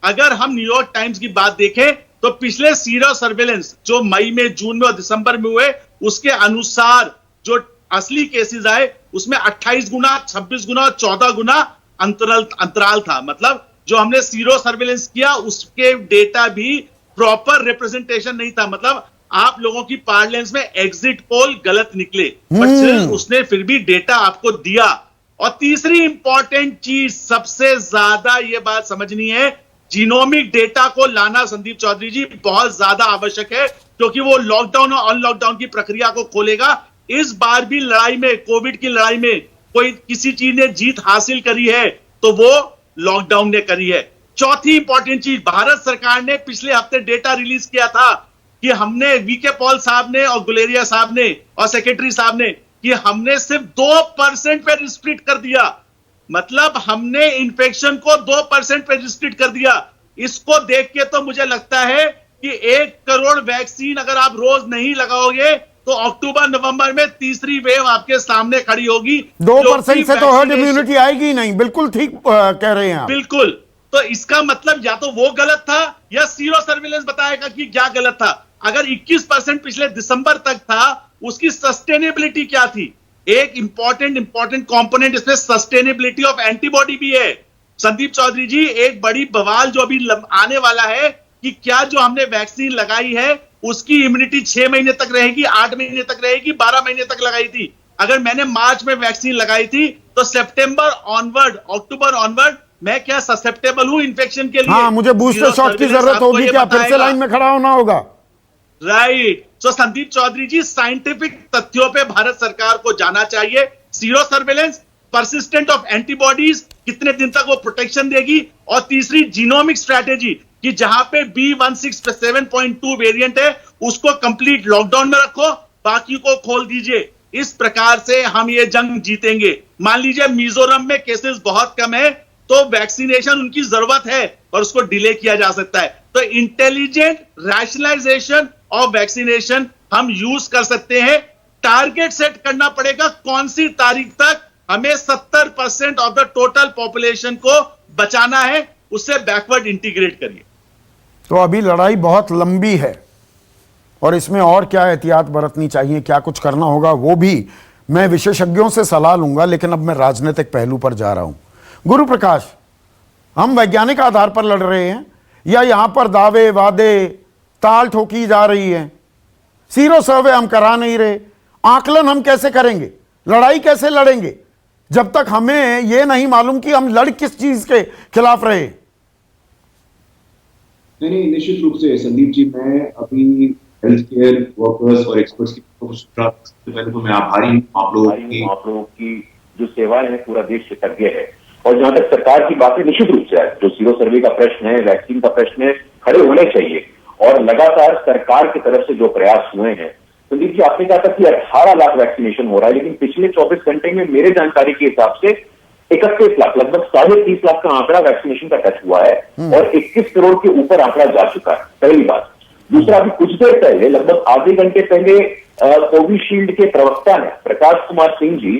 अगर हम न्यूयॉर्क टाइम्स की बात देखें तो पिछले सीरो सर्वेलेंस जो मई में, जून में और दिसंबर में हुए, उसके अनुसार जो असली केसेस आए उसमें 28 गुना, 26 गुना और 14 गुना अंतराल था। मतलब जो हमने सीरो सर्वेलेंस किया उसके डेटा भी प्रॉपर रिप्रेजेंटेशन नहीं था। मतलब आप लोगों की पार्लेंस में एग्जिट पोल गलत निकले, बट उसने फिर भी डेटा आपको दिया। और तीसरी इंपॉर्टेंट चीज, सबसे ज्यादा यह बात समझनी है, जीनोमिक डेटा को लाना संदीप चौधरी जी बहुत ज्यादा आवश्यक है, क्योंकि वो लॉकडाउन और अनलॉकडाउन की प्रक्रिया को खोलेगा। इस बार भी लड़ाई में, कोविड की लड़ाई में कोई किसी चीज ने जीत हासिल करी है तो वो लॉकडाउन ने करी है। चौथी इंपॉर्टेंट चीज, भारत सरकार ने पिछले हफ्ते डेटा रिलीज किया था कि हमने वीके पॉल साहब ने और गुलेरिया साहब ने और सेक्रेटरी साहब ने कि हमने सिर्फ 2% पे रिस्ट्रिक्ट कर दिया, मतलब हमने इन्फेक्शन को 2% पे रिस्ट्रिक्ट कर दिया। इसको देख के तो मुझे लगता है कि 1 करोड़ वैक्सीन अगर आप रोज नहीं लगाओगे तो अक्टूबर नवंबर में तीसरी वेव आपके सामने खड़ी होगी। 2% से तो हर्ड इम्यूनिटी आएगी नहीं। बिल्कुल ठीक कह रहे हैं आप। बिल्कुल। तो इसका मतलब या तो वो गलत था या सीरो सर्विलेंस बताएगा कि क्या गलत था। अगर 21% पिछले दिसंबर तक था, उसकी सस्टेनेबिलिटी क्या थी? एक इंपॉर्टेंट कंपोनेंट इसमें सस्टेनेबिलिटी ऑफ एंटीबॉडी भी है। संदीप चौधरी जी, एक बड़ी बवाल जो अभी आने वाला है कि क्या जो हमने वैक्सीन लगाई है उसकी इम्यूनिटी 6 महीने तक रहेगी, 8 महीने तक रहेगी, 12 महीने तक लगाई थी। अगर मैंने मार्च में वैक्सीन लगाई थी तो सितंबर ऑनवर्ड, अक्टूबर ऑनवर्ड मैं क्या ससेप्टेबल हूं इन्फेक्शन के लिए? हाँ, मुझे बूस्टर शॉट की जरूरत होगी क्या? फिर से लाइन में खड़ा होना होगा। राइट। तो संदीप चौधरी जी, साइंटिफिक तथ्यों पे भारत सरकार को जाना चाहिए। Sero surveillance, persistent of antibodies, कितने दिन तक वो प्रोटेक्शन देगी, और तीसरी जीनोमिक स्ट्रेटेजी कि जहां पे B167.2 वेरिएंट है उसको कंप्लीट लॉकडाउन में रखो, बाकी को खोल दीजिए। इस प्रकार से हम ये जंग जीतेंगे। मान लीजिए मिजोरम में केसेस बहुत कम है तो वैक्सीनेशन उनकी जरूरत है और उसको डिले किया जा सकता है। तो इंटेलिजेंट रैशनलाइजेशन ऑफ वैक्सीनेशन हम यूज कर सकते हैं। टारगेट सेट करना पड़ेगा, कौन सी तारीख तक हमें 70% ऑफ द टोटल पॉपुलेशन को बचाना है, उससे बैकवर्ड इंटीग्रेट करिए। तो अभी लड़ाई बहुत लंबी है और इसमें और क्या एहतियात बरतनी चाहिए, क्या कुछ करना होगा, वो भी मैं विशेषज्ञों से सलाह लूंगा। लेकिन अब मैं राजनीतिक पहलू पर जा रहा हूं। गुरु प्रकाश, हम वैज्ञानिक आधार पर लड़ रहे हैं या यहां पर दावे वादे ताल ठोकी जा रही है? सीरो सर्वे हम करा नहीं रहे, आकलन हम कैसे करेंगे, लड़ाई कैसे लड़ेंगे जब तक हमें यह नहीं मालूम कि हम लड़ किस चीज के खिलाफ रहे? नहीं, निश्चित रूप से संदीप जी, मैं अभी हेल्थ केयर वर्कर्स और एक्सपर्ट्स की पहले तो मैं आभारी हूँ। आप लोगों की जो सेवाएं हैं, पूरा देश कृतज्ञ है। और जहां तक सरकार की बात है, निश्चित रूप से जो सीरो सर्वे का प्रश्न है, वैक्सीन का प्रश्न है, खड़े होने चाहिए। और लगातार सरकार की तरफ से जो प्रयास हुए हैं, संदीप जी आपने कहा था कि 18 लाख वैक्सीनेशन हो रहा है, लेकिन पिछले 24 घंटे में मेरे जानकारी के हिसाब से 31 लाख, लगभग 30.5 लाख का आंकड़ा वैक्सीनेशन का टच हुआ है और 21 करोड़ के ऊपर आंकड़ा जा चुका है। पहली बात। दूसरा, अभी कुछ देर पहले, लगभग आधे घंटे पहले कोविशील्ड के प्रवक्ता ने, प्रकाश कुमार सिंह जी,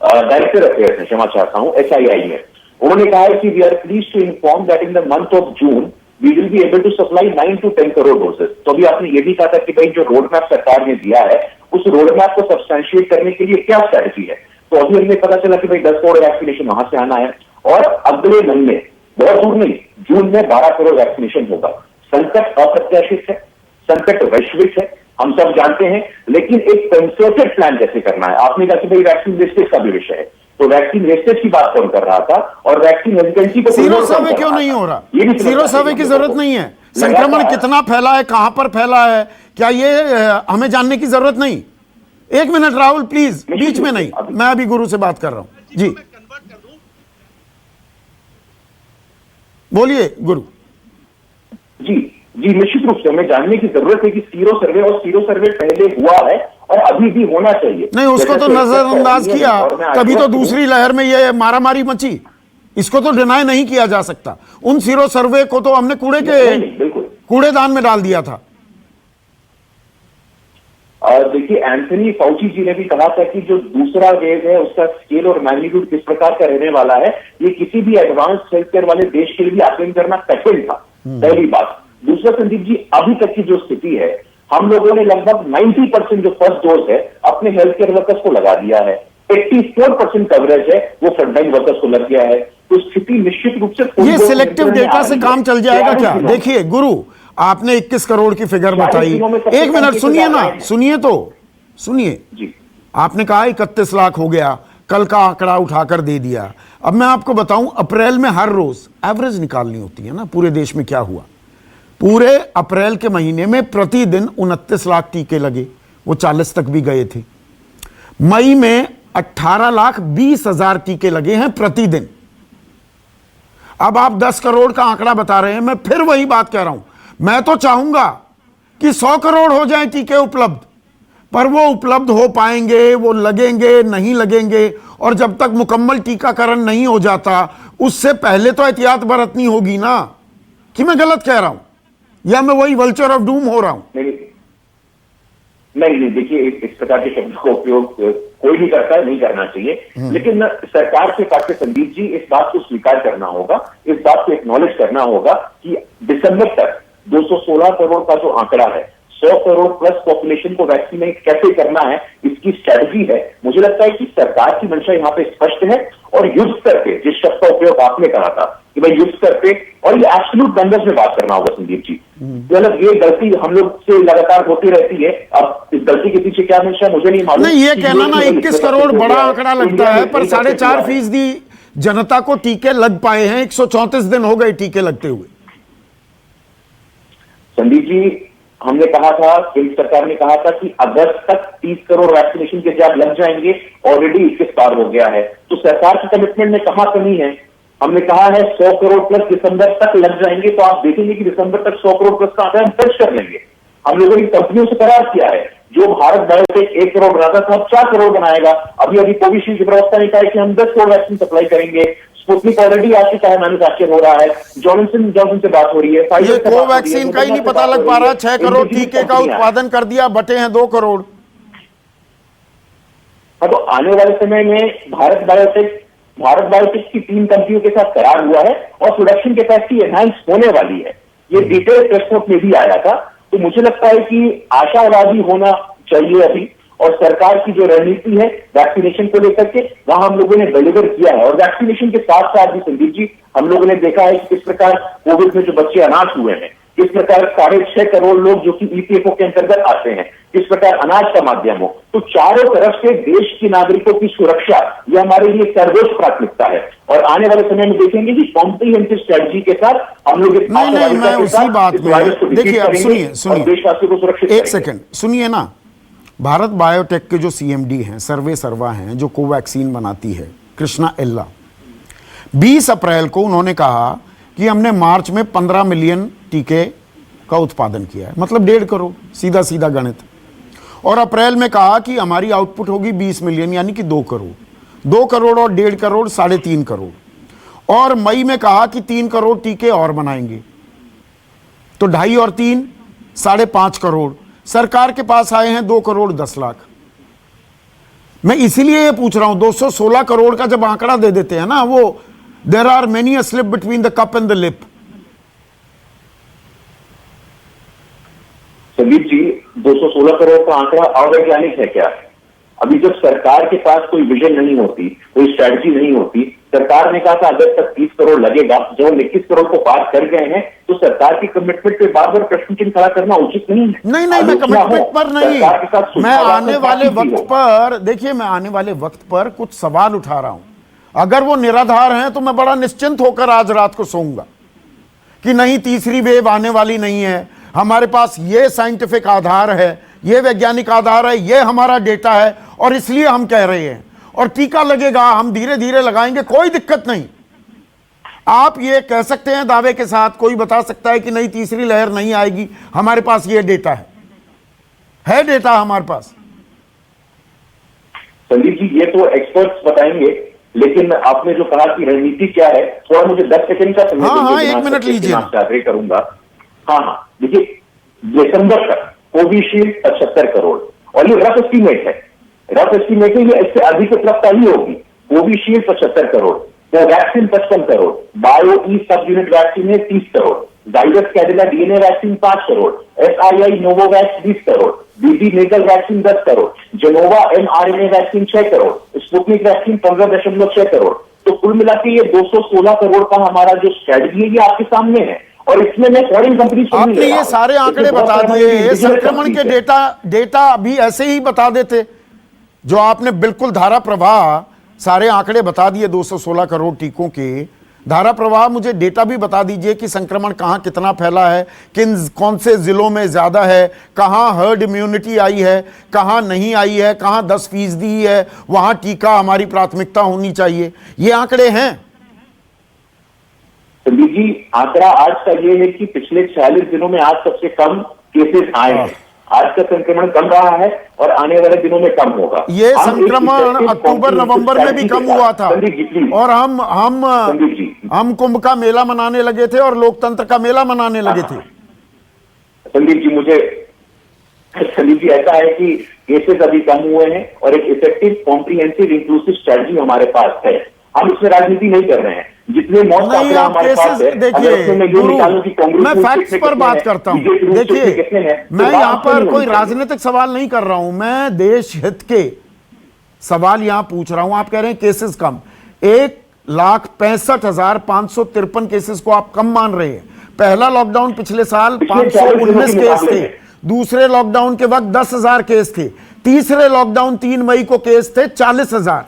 डायरेक्टर अफेयर्स है, क्षमा चाहता हूं, HII में, उन्होंने कहा है कि we are pleased to inform that in the month of June we will be able to supply 9 to 10 crore doses. तो अभी आपने ये भी कहा था कि भाई जो रोड मैप सरकार ने दिया है, उस रोड मैप को सब्सटैंशिएट करने के लिए क्या स्ट्रैटेजी है। तो अभी हमें पता चला कि भाई 10 करोड़ वैक्सीनेशन वहां से आना है और अगले महीने, बहुत दूर नहीं, जून में 12 करोड़ वैक्सीनेशन होगा। संकट अप्रत्याशित है, संकट वैश्विक है, हम सब जानते हैं, लेकिन एक कंसर्टेड प्लान कैसे करना है। आपने कहा कि भाई वैक्सीन वेस्टेज का भी विषय है, तो वैक्सीन वेस्टेज की बात कौन कर रहा था और वैक्सीन हेजिटेंसी को सीरो सर्वे क्यों नहीं हो रहा? सीरो सर्वे की जरूरत नहीं है। संक्रमण कितना फैला है, कहां पर फैला है, क्या ये हमें जानने की जरूरत नहीं? 1 मिनट राहुल प्लीज, बीच में नहीं, मैं अभी गुरु से बात कर रहा हूं जी। बोलिए गुरु जी। जी, निश्चित रूप से हमें जानने की जरूरत है कि सीरो सर्वे, और सीरो सर्वे पहले हुआ है और अभी भी होना चाहिए। नहीं, उसको तो नजरअंदाज किया, तभी तो दूसरी लहर में ये मारामारी मची। इसको तो डिनाई नहीं किया जा सकता। उन सीरो सर्वे को तो हमने कूड़ेदान में डाल दिया था। देखिए, एंथनी फाउची जी ने भी कहा था कि जो दूसरा वेव है उसका स्केल और मैग्नीट्यूड किस प्रकार का रहने वाला है, ये किसी भी एडवांस हेल्थ केयर वाले देश के लिए आकलन करना कठिन था। पहली बात। दूसरा संदीप जी, अभी तक की जो स्थिति है, हम लोगों ने लगभग 90% जो फर्स्ट डोज है अपने हेल्थ केयर वर्कर्स को लगा दिया है, 84% कवरेज है वो फ्रंटलाइन वर्कर्स को लग गया है। तो स्थिति निश्चित रूप से ये सिलेक्टिव डेटा से काम चल जाएगा क्या? देखिए गुरु, आपने 21 करोड़ की फिगर बताई। 1 मिनट सुनिए ना, सुनिए जी। आपने कहा 31 लाख हो गया, कल का आंकड़ा उठाकर दे दिया। अब मैं आपको बताऊं, अप्रैल में हर रोज एवरेज निकालनी होती है ना पूरे देश में क्या हुआ। पूरे अप्रैल के महीने में प्रतिदिन 29 लाख टीके लगे, वो 40 तक भी गए थे। मई में 18,20,000 टीके लगे हैं प्रतिदिन। अब आप 10 करोड़ का आंकड़ा बता रहे हैं। मैं फिर वही बात कह रहा हूं, मैं तो चाहूंगा कि 100 करोड़ हो जाए टीके उपलब्ध, पर वो उपलब्ध हो पाएंगे, वो लगेंगे नहीं लगेंगे, और जब तक मुकम्मल टीकाकरण नहीं हो जाता उससे पहले तो एहतियात बरतनी होगी ना। कि मैं गलत कह रहा हूं या मैं वही वल्चर ऑफ डूम हो रहा हूं? नहीं, देखिए इस प्रकार के शब्द का उपयोग कोई भी करता है, नहीं करना चाहिए। लेकिन सरकार के पास से संदीप जी इस बात को स्वीकार करना होगा, इस बात को एक्नॉलेज करना होगा कि दिसंबर तक 216 करोड़ का जो आंकड़ा है, 100 करोड़ प्लस पॉपुलेशन को वैक्सीनेट कैसे करना है, इसकी स्ट्रेटजी है। मुझे लगता है कि सरकार की मंशा यहाँ पे स्पष्ट है, और युद्ध स्तर पे, जिस शब्द का उपयोग आपने कहा था कि भाई युद्ध स्तर पे, और ये एब्सोल्यूट नंबर्स में बात करना होगा संदीप जी। मतलब ये गलती हम लोग से लगातार होती रहती है। अब इस गलती के पीछे क्या मंशा मुझे नहीं मालूम। नहीं, ये कहना ना 21 करोड़ बड़ा आंकड़ा लगता है, पर 4.5% जनता को टीके लग पाए हैं। 134 दिन हो गए टीके लगते हुए। संदीप जी, हमने कहा था, केंद्र सरकार ने कहा था कि अगस्त तक 30 करोड़ वैक्सीनेशन के जॉब लग जाएंगे, ऑलरेडी 21 पार हो गया है। तो सरकार की कमिटमेंट में कहां कमी है? हमने कहा है 100 करोड़ प्लस दिसंबर तक लग जाएंगे, तो आप देखेंगे कि दिसंबर तक 100 करोड़ प्लस का आंकड़ा हम टच कर लेंगे। हम लोगों ने कंपनियों से करार किया है, जो भारत बायोटेक 1 करोड़ बनाता था अब 4 करोड़ बनाएगा। अभी कोविशील्ड की प्रवक्ता ने कहा है कि हम 10 करोड़ वैक्सीन सप्लाई करेंगे। स्पुतनिक ऑलरेडी आ चुका है, मैन्युफैक्चर हो रहा है। जॉनसन से बात हो रही है। ये कोवैक्सीन का ही नहीं पता लग पा रहा। 6 करोड़ टीके का उत्पादन कर दिया, बटे हैं 2 करोड़। हाँ, तो आने वाले समय में भारत बायोटेक की 3 कंपनियों के साथ करार हुआ है, और प्रोडक्शन कैपेसिटी एनहांस होने वाली है। ये डिटेल प्रेस नोट में भी आया था। तो मुझे लगता है कि आशावादी होना चाहिए अभी, और सरकार की जो रणनीति है वैक्सीनेशन को लेकर के, वहां हम लोगों ने डिलीवर किया है। और वैक्सीनेशन के साथ साथ भी संदीप जी, हम लोगों ने देखा है कि किस प्रकार कोविड में जो बच्चे अनाथ हुए हैं, किस प्रकार 6.5 करोड़ लोग जो कि ईपीएफओ के अंतर्गत आते हैं, किस प्रकार अनाज का माध्यम हो। तो चारों तरफ से देश के नागरिकों की सुरक्षा, ये हमारे लिए सर्वोच्च प्राथमिकता है। और आने वाले समय में देखेंगे कि कॉम्प्रिहेंसिव स्ट्रेटजी के साथ हम लोग मैं उसी बात में, देखिए अब सुनिए देशवासियों को सुरक्षित, एक सेकंड सुनिए ना। भारत बायोटेक के जो सीएमडी हैं, सर्वे सर्वा हैं, जो कोवैक्सीन बनाती है, कृष्णा एल्ला, 20 अप्रैल को उन्होंने कहा कि हमने मार्च में 15 मिलियन टीके का उत्पादन किया है, मतलब 1.5 करोड़, सीधा सीधा गणित। और अप्रैल में कहा कि हमारी आउटपुट होगी 20 मिलियन, यानी कि 2 करोड़। 2 करोड़ और 1.5 करोड़ 3.5 करोड़। और मई में कहा कि 3 करोड़ टीके और बनाएंगे, तो 2.5 और 3 5.5 करोड़। सरकार के पास आए हैं 2 करोड़ 10 लाख। मैं इसीलिए ये पूछ रहा हूं, 216 करोड़ का जब आंकड़ा दे देते हैं ना, वो there are many a slip between the cup and the lip. Sandeep ji, 216 crore का आंकड़ा अवैज्ञानिक है क्या? अभी जब सरकार के पास कोई विजन नहीं होती, कोई स्ट्रैटेजी नहीं होती, सरकार ने कहा था अगस्त तक 30 करोड़ लगेगा, जब हम 21 करोड़ को पार कर गए हैं, तो सरकार की कमिटमेंट पे बार बार प्रश्न चिन्ह खड़ा करना उचित नहीं है। नहीं, मैं कमिटमेंट पर नहीं, मैं आने वाले वक्त पर, देखिए मैं आने वाले वक्त पर कुछ सवाल उठा रहा हूं। अगर वो निराधार हैं तो मैं बड़ा निश्चिंत होकर आज रात को सोऊंगा कि नहीं, तीसरी वेव आने वाली नहीं है। हमारे पास ये साइंटिफिक आधार है, ये वैज्ञानिक आधार है, ये हमारा डेटा है, और इसलिए हम कह रहे हैं। और टीका लगेगा, हम धीरे धीरे लगाएंगे, कोई दिक्कत नहीं। आप ये कह सकते हैं दावे के साथ, कोई बता सकता है कि नहीं तीसरी लहर नहीं आएगी, हमारे पास ये डेटा है डेटा हमारे पास। संदीप जी, ये तो एक्सपर्ट्स बताएंगे, लेकिन आपने जो कहा कि रणनीति क्या है, थोड़ा मुझे 10 सेकंड का समय हाँ, 1 मिनट लीजिए, आग्रह करूंगा। हाँ, देखिए दिसंबर तक कोविशील्ड 75 करोड़, और ये रफ एस्टीमेट है, ये इससे अधिक उपलब्धता ही होगी। Covishield 75 crore, Covaxin 55 crore, bio E sub unit vaccine है 30 crore, Zydus Cadila DNA vaccine 5 crore, SII Novavax 20 crore, BB nasal vaccine 10 crore, Gennova mRNA vaccine 6 crore, Sputnik vaccine 15.6 crore. तो कुल मिलाकर ये 216 करोड़ का हमारा जो स्ट्रेटजी है, ये आपके सामने है। और इसमें मैं फॉरेन कंपनी, आपने ये सारे आंकड़े बता दिए, संक्रमण के डेटा अभी ऐसे ही बता देते, जो आपने बिल्कुल धारा प्रवाह सारे आंकड़े बता दिए 216 करोड़ टीकों के धारा प्रवाह। मुझे डेटा भी बता दीजिए कि संक्रमण कहां कितना फैला है, कौन से जिलों में ज्यादा है, कहां हर्ड इम्यूनिटी आई है, कहां नहीं आई है, कहां 10% ही है, वहां टीका हमारी प्राथमिकता होनी चाहिए। ये आंकड़े हैं। संदीप जी, आंकड़ा आज का ये है कि पिछले 46 दिनों में आज सबसे कम केसेस आए हैं। आज का संक्रमण कम रहा है और आने वाले दिनों में कम होगा। ये संक्रमण अक्टूबर नवंबर में भी कम हुआ था और हम कुंभ का मेला मनाने लगे थे और लोकतंत्र का मेला मनाने लगे थे। संदीप जी ऐसा है कि केसेस अभी कम हुए हैं और एक इफेक्टिव कॉम्प्रिहेंसिव इंक्लूसिव स्ट्रेटजी हमारे पास है। हम इसमें राजनीति नहीं कर रहे हैं। जितने मौत का आंकड़ा हमारे पास है, देखिए मैं फैक्ट्स पर बात करता हूं। देखिए मैं यहाँ पर कोई राजनीतिक सवाल नहीं कर रहा हूं, मैं देश हित के सवाल यहां पूछ रहा हूं। आप कह रहे हैं केसेस कम, 1,65,553 केसेस को आप कम मान रहे हैं। पहला लॉकडाउन पिछले साल 519 केस थे, दूसरे लॉकडाउन के वक्त 10,000 केस थे, तीसरे लॉकडाउन 3 मई को केस थे 40,000।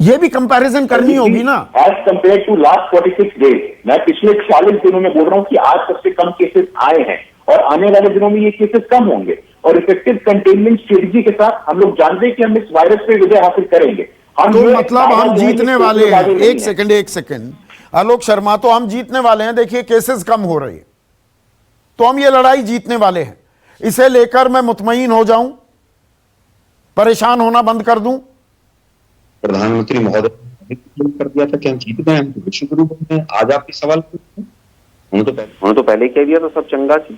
ये भी कंपैरिजन करनी होगी ना। As compare to last 46 days, मैं पिछले 40 दिनों में बोल रहा हूं कि आज सबसे कम केसेस आए हैं और आने वाले दिनों में ये केसेस कम होंगे और इफेक्टिव कंटेनमेंट स्ट्रेटजी के साथ हम लोग जानते हैं कि हम इस वायरस पे विजय हासिल करेंगे। तो मतलब हम जीतने वाले हैं। एक सेकंड आलोक शर्मा, तो हम जीतने वाले हैं। देखिए केसेस कम हो रहे हैं तो हम ये लड़ाई जीतने वाले हैं। इसे लेकर मैं मुतमईन हो जाऊं, परेशान होना बंद कर दूं? प्रधानमंत्री महोदय कर दिया था कि हम जीत गए, हम तो विश्व गुरु बन गए। आज आप इस सवाल पूछते हैं, उन्होंने तो पहले कह दिया था सब चंगा थी।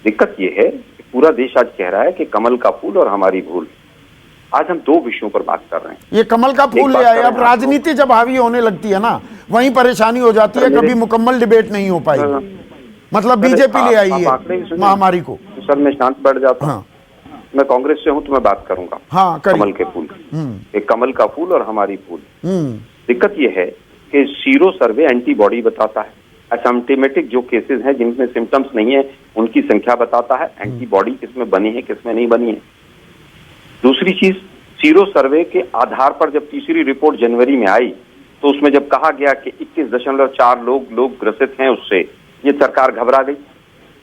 दिक्कत यह है कि पूरा देश आज कह रहा है कि कमल का फूल और हमारी भूल। आज हम 2 विषयों पर बात कर रहे हैं। ये कमल का फूल ले आए। अब राजनीति जब हावी होने लगती है ना, वहीं परेशानी हो जाती है। कभी मुकम्मल डिबेट नहीं हो पाई। मतलब बीजेपी ले आई है महामारी को। सर मैं शांत बैठ जाता हूँ। मैं कांग्रेस से हूं तो मैं बात करूंगा। हाँ, कमल के फूल, एक कमल का फूल और हमारी फूल। दिक्कत यह है कि सीरो सर्वे एंटीबॉडी बताता है। एसिम्प्टोमेटिक जो केसेस हैं जिनमें सिम्टम्स नहीं है उनकी संख्या बताता है। एंटीबॉडी किसमें बनी है किसमें नहीं बनी है। दूसरी चीज, सीरो सर्वे के आधार पर जब तीसरी रिपोर्ट जनवरी में आई तो उसमें जब कहा गया कि 21.4 लोग ग्रसित हैं उससे, ये सरकार घबरा गई।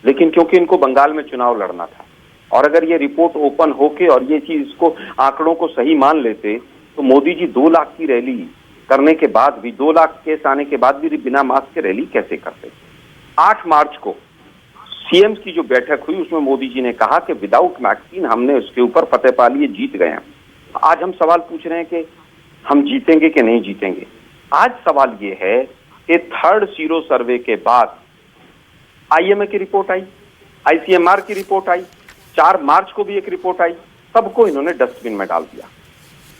लेकिन क्योंकि इनको बंगाल में चुनाव लड़ना था और अगर ये रिपोर्ट ओपन होके और ये चीज को आंकड़ों को सही मान लेते तो मोदी जी 2 लाख की रैली करने के बाद भी, 2 लाख केस आने के बाद भी बिना मास्क के रैली कैसे करते। 8 मार्च को सीएम की जो बैठक हुई उसमें मोदी जी ने कहा कि विदाउट वैक्सीन हमने उसके ऊपर फतेह पा लिए, जीत गए हैं। आज हम सवाल पूछ रहे हैं कि हम जीतेंगे कि नहीं जीतेंगे। आज सवाल ये है कि थर्ड सीरो सर्वे के बाद आईएमए की रिपोर्ट आई, आईसीएमआर की रिपोर्ट आई, 4 मार्च को भी एक रिपोर्ट आई, सबको इन्होंने डस्टबिन में डाल दिया।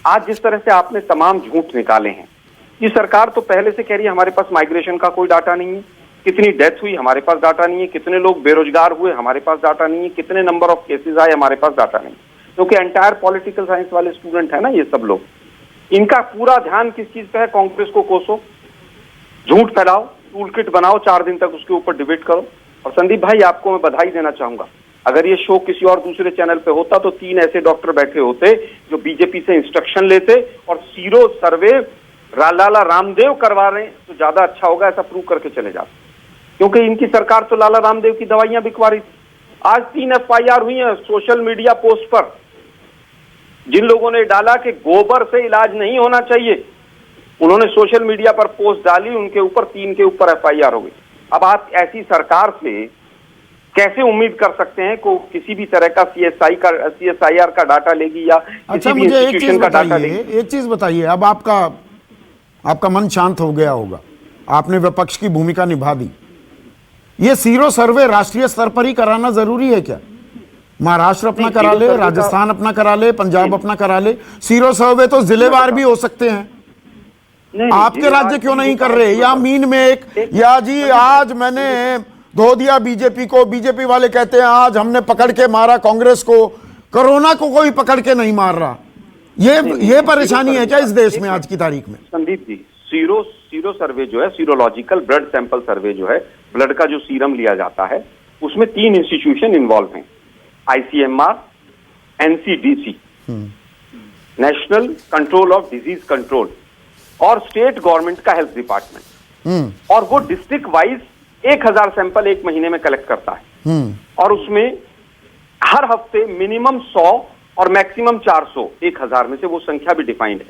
आज जिस तरह से आपने तमाम झूठ निकाले हैं, ये सरकार तो पहले से कह रही है हमारे पास माइग्रेशन का कोई डाटा नहीं है, कितनी डेथ हुई हमारे पास डाटा नहीं है, कितने लोग बेरोजगार हुए हमारे पास डाटा नहीं है, कितने नंबर ऑफ केसेस आए हमारे पास डाटा नहीं। क्योंकि एंटायर पॉलिटिकल साइंस वाले स्टूडेंट है ना ये सब लोग, इनका पूरा ध्यान किस चीज पे है? कांग्रेस को कोसो, झूठ फैलाओ, टूल किट बनाओ, 4 दिन तक उसके ऊपर डिबेट करो। और संदीप भाई आपको मैं बधाई देना चाहूंगा, अगर ये शो किसी और दूसरे चैनल पे होता तो 3 ऐसे डॉक्टर बैठे होते जो बीजेपी से इंस्ट्रक्शन लेते और सीरो सर्वे लाला रामदेव करवा रहे हैं तो ज्यादा अच्छा होगा, ऐसा प्रूव करके चले जाते। क्योंकि इनकी सरकार तो लाला रामदेव की दवाइयां बिकवा रही थी। आज 3 FIR हुई है सोशल मीडिया पोस्ट पर, जिन लोगों ने डाला कि गोबर से इलाज नहीं होना चाहिए, उन्होंने सोशल मीडिया पर पोस्ट डाली, उनके ऊपर 3 के ऊपर FIR हो गई। अब आप ऐसी सरकार से कैसे उम्मीद कर सकते हैं को किसी भी तरह का CSIR का डाटा लेगी या अच्छा मुझे एक चीज बताइए, अब आपका मन शांत हो गया होगा, आपने विपक्ष की भूमिका निभा दी। ये सीरो सर्वे राष्ट्रीय स्तर पर ही कराना जरूरी है क्या? महाराष्ट्र अपना करा ले, राजस्थान अपना करा ले, पंजाब अपना करा ले। सीरो सर्वे तो जिलेवार भी हो सकते हैं। आपके राज्य क्यों नहीं कर रहे? या मीन में या जी आज मैंने धो दिया बीजेपी को, बीजेपी वाले कहते हैं आज हमने पकड़ के मारा कांग्रेस को, कोरोना को कोई पकड़ के नहीं मार रहा। ये परेशानी है क्या इस देश में आज की तारीख में? संदीप जी, सीरो सर्वे जो है, सीरोलॉजिकल ब्लड सैंपल सर्वे जो है, ब्लड का जो सीरम लिया जाता है, उसमें 3 इंस्टीट्यूशन इन्वॉल्व हैं, ICMR, NCDC, national control of disease control, और स्टेट गवर्नमेंट का हेल्थ डिपार्टमेंट। और वो डिस्ट्रिक्ट वाइज 1000 सैंपल 1 महीने में कलेक्ट करता है और उसमें हर हफ्ते मिनिमम 100 और मैक्सिमम 400, 1000 में से वो संख्या भी डिफाइंड है।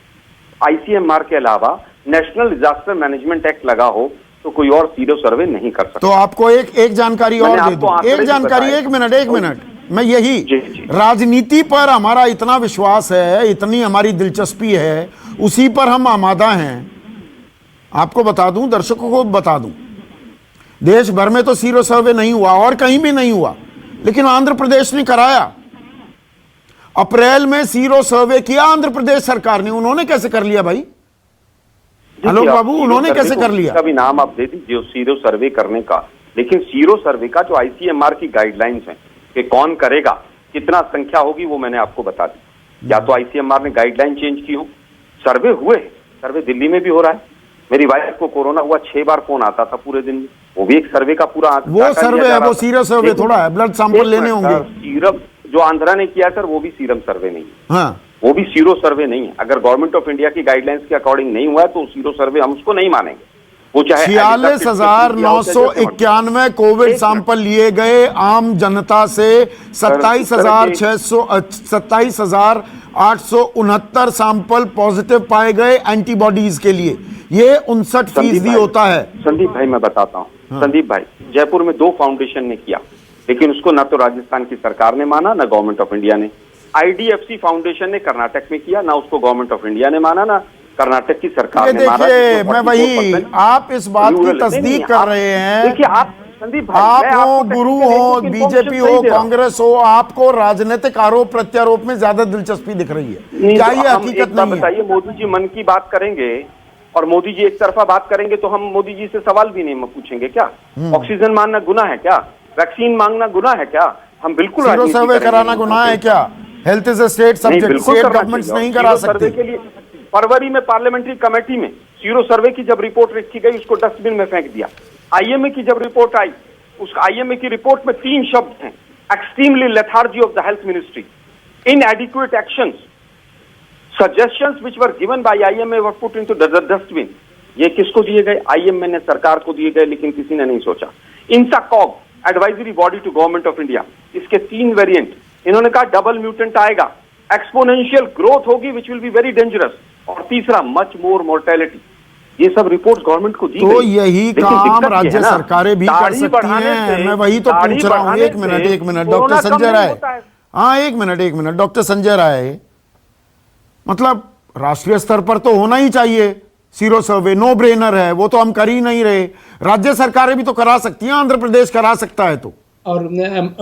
ICMR के अलावा नेशनल डिजास्टर मैनेजमेंट एक्ट लगा हो तो कोई और सीरो सर्वे नहीं कर सकता। तो आपको एक जानकारी और मैंने दे आपको दूं, आंकड़े एक भी जानकारी, बताए। एक मिनट, मैं यही जी, जी। राजनीति पर हमारा इतना विश्वास है, इतनी हमारी दिलचस्पी है, उसी पर हम आमादा हैं। आपको बता दूं, दर्शकों को बता दूं, देश भर में तो सीरो सर्वे नहीं हुआ और कहीं भी नहीं हुआ, लेकिन आंध्र प्रदेश ने कराया। अप्रैल में सीरो सर्वे किया आंध्र प्रदेश सरकार ने। उन्होंने कैसे कर लिया भाई? आलोक बाबू, उन्होंने कैसे कर लिया? का भी नाम आप दे दीजिए सीरो सर्वे करने का, लेकिन सीरो सर्वे का जो आईसीएमआर की गाइडलाइंस हैं कि कौन करेगा, कितना संख्या होगी, वो मैंने आपको बता दी। या तो आईसीएमआर ने गाइडलाइन चेंज की हो, सर्वे हुए, सर्वे दिल्ली में भी हो रहा है। मेरी वाइफ को कोरोना हुआ, 6 बार फोन आता था पूरे दिन में, वो भी एक सर्वे का पूरा वो सर्वे है, वो सीरो सर्वे थोड़ा है, ब्लड सैंपल लेने होंगे। सीरम जो आंध्रा ने किया सर, वो भी सीरम सर्वे नहीं है। हाँ, वो भी सीरो सर्वे नहीं है। अगर गवर्नमेंट ऑफ इंडिया की गाइडलाइंस के अकॉर्डिंग नहीं हुआ है तो सीरो सर्वे हम उसको नहीं मानेंगे। वो चाहे 46,991 कोविड सैंपल लिए गए आम जनता से, 27,869 सैंपल पॉजिटिव पाए गए एंटीबॉडीज के लिए। ये 59% होता है। संदीप भाई मैं बताता हूँ। संदीप भाई, जयपुर में 2 फाउंडेशन ने किया, लेकिन उसको ना तो राजस्थान की सरकार ने माना, ना गवर्नमेंट ऑफ इंडिया ने। आईडीएफसी फाउंडेशन ने कर्नाटक में किया, ना उसको गवर्नमेंट ऑफ इंडिया ने माना, ना कर्नाटक की सरकार ने माना। देखिए, मैं वही, आप इस बात की तस्दीक कर रहे हैं। देखिए आप संदीप भाई, आप हो, गुरु हो, बीजेपी हो, कांग्रेस हो, आपको राजनीतिक आरोप प्रत्यारोप में ज्यादा दिलचस्पी दिख रही है। क्या ये हकीकत नहीं है? बताइए, मोदी जी मन की बात करेंगे और मोदी जी एक तरफा बात करेंगे तो हम मोदी जी से सवाल भी नहीं पूछेंगे क्या? ऑक्सीजन मांगना गुनाह है क्या? वैक्सीन मांगना गुनाह है क्या? हम बिल्कुल सीरो सर्वे कराना गुनाह है क्या? Health is a state subject, state governments नहीं करा सकते। के लिए फरवरी में पार्लियामेंट्री कमेटी में सीरो सर्वे की जब रिपोर्ट रखी गई, उसको डस्टबिन में फेंक दिया। आईएमए की जब रिपोर्ट आई, उस आईएमए की रिपोर्ट में 3 शब्द हैं: extremely lethargy of the health ministry, इनएडिक्वेट actions, suggestions which were given by IMA were put into the dustbin. ये किसको दिए गए? आईएमए ने सरकार को दिए गए, लेकिन किसी ने नहीं सोचा। INSACOG, advisory body to government of India, इसके 3 वेरिएंट। इन्होंने कहा डबल म्यूटेंट आएगा, एक्सपोनेंशियल ग्रोथ होगी which will be very dangerous, और तीसरा मच मोर मोर्टेलिटी। ये सब रिपोर्ट गवर्नमेंट को दी तो गई। यही काम राज्य सरकारें भी कर सकती हैं। मैं वही तो पूछ रहा हूँ। एक मिनट डॉक्टर संजय राय, हाँ एक मिनट डॉक्टर संजय राय, मतलब राष्ट्रीय स्तर पर तो होना ही चाहिए सीरो सर्वे, नो ब्रेनर है, वो तो हम कर ही नहीं रहे। राज्य सरकारें भी तो करा सकती हैं, आंध्र प्रदेश करा सकता है तो। और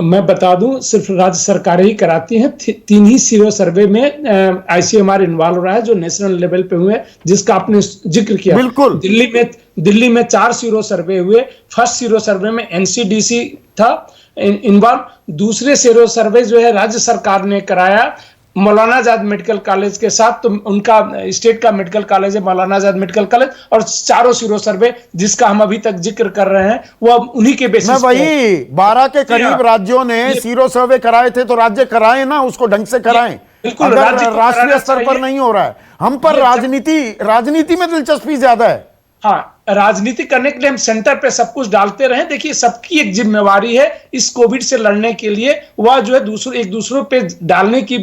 मैं बता दूं, सिर्फ राज्य सरकारें ही कराती हैं। 3 ही सीरो सर्वे में आईसीएमआर इन्वॉल्व रहा है, जो नेशनल लेवल पे हुए, जिसका आपने जिक्र किया। बिल्कुल। दिल्ली में 4 सीरो सर्वे हुए। फर्स्ट सीरो सर्वे में एनसीडीसी था इन्वॉल्व। दूसरे सीरो सर्वे जो है राज्य सरकार ने कराया मौलाना आजाद मेडिकल कॉलेज के साथ, तो उनका स्टेट का मेडिकल कॉलेज है मौलाना आजाद मेडिकल कॉलेज। और 4 सीरो सर्वे जिसका हम अभी तक जिक्र कर रहे हैं, वो उन्हीं के बेसिस मैं वही 12 के करीब राज्यों ने सीरो सर्वे कराए थे, तो राज्य कराए ना, उसको ढंग से कराएं। बिल्कुल, अगर राष्ट्रीय स्तर पर नहीं हो रहा है, हम पर राजनीति में दिलचस्पी ज्यादा है। हाँ, राजनीति करने के लिए हम सेंटर पे सब कुछ डालते रहे। देखिए, सबकी एक जिम्मेवारी है इस कोविड से लड़ने के लिए, वह जो है एक दूसरों पे डालने की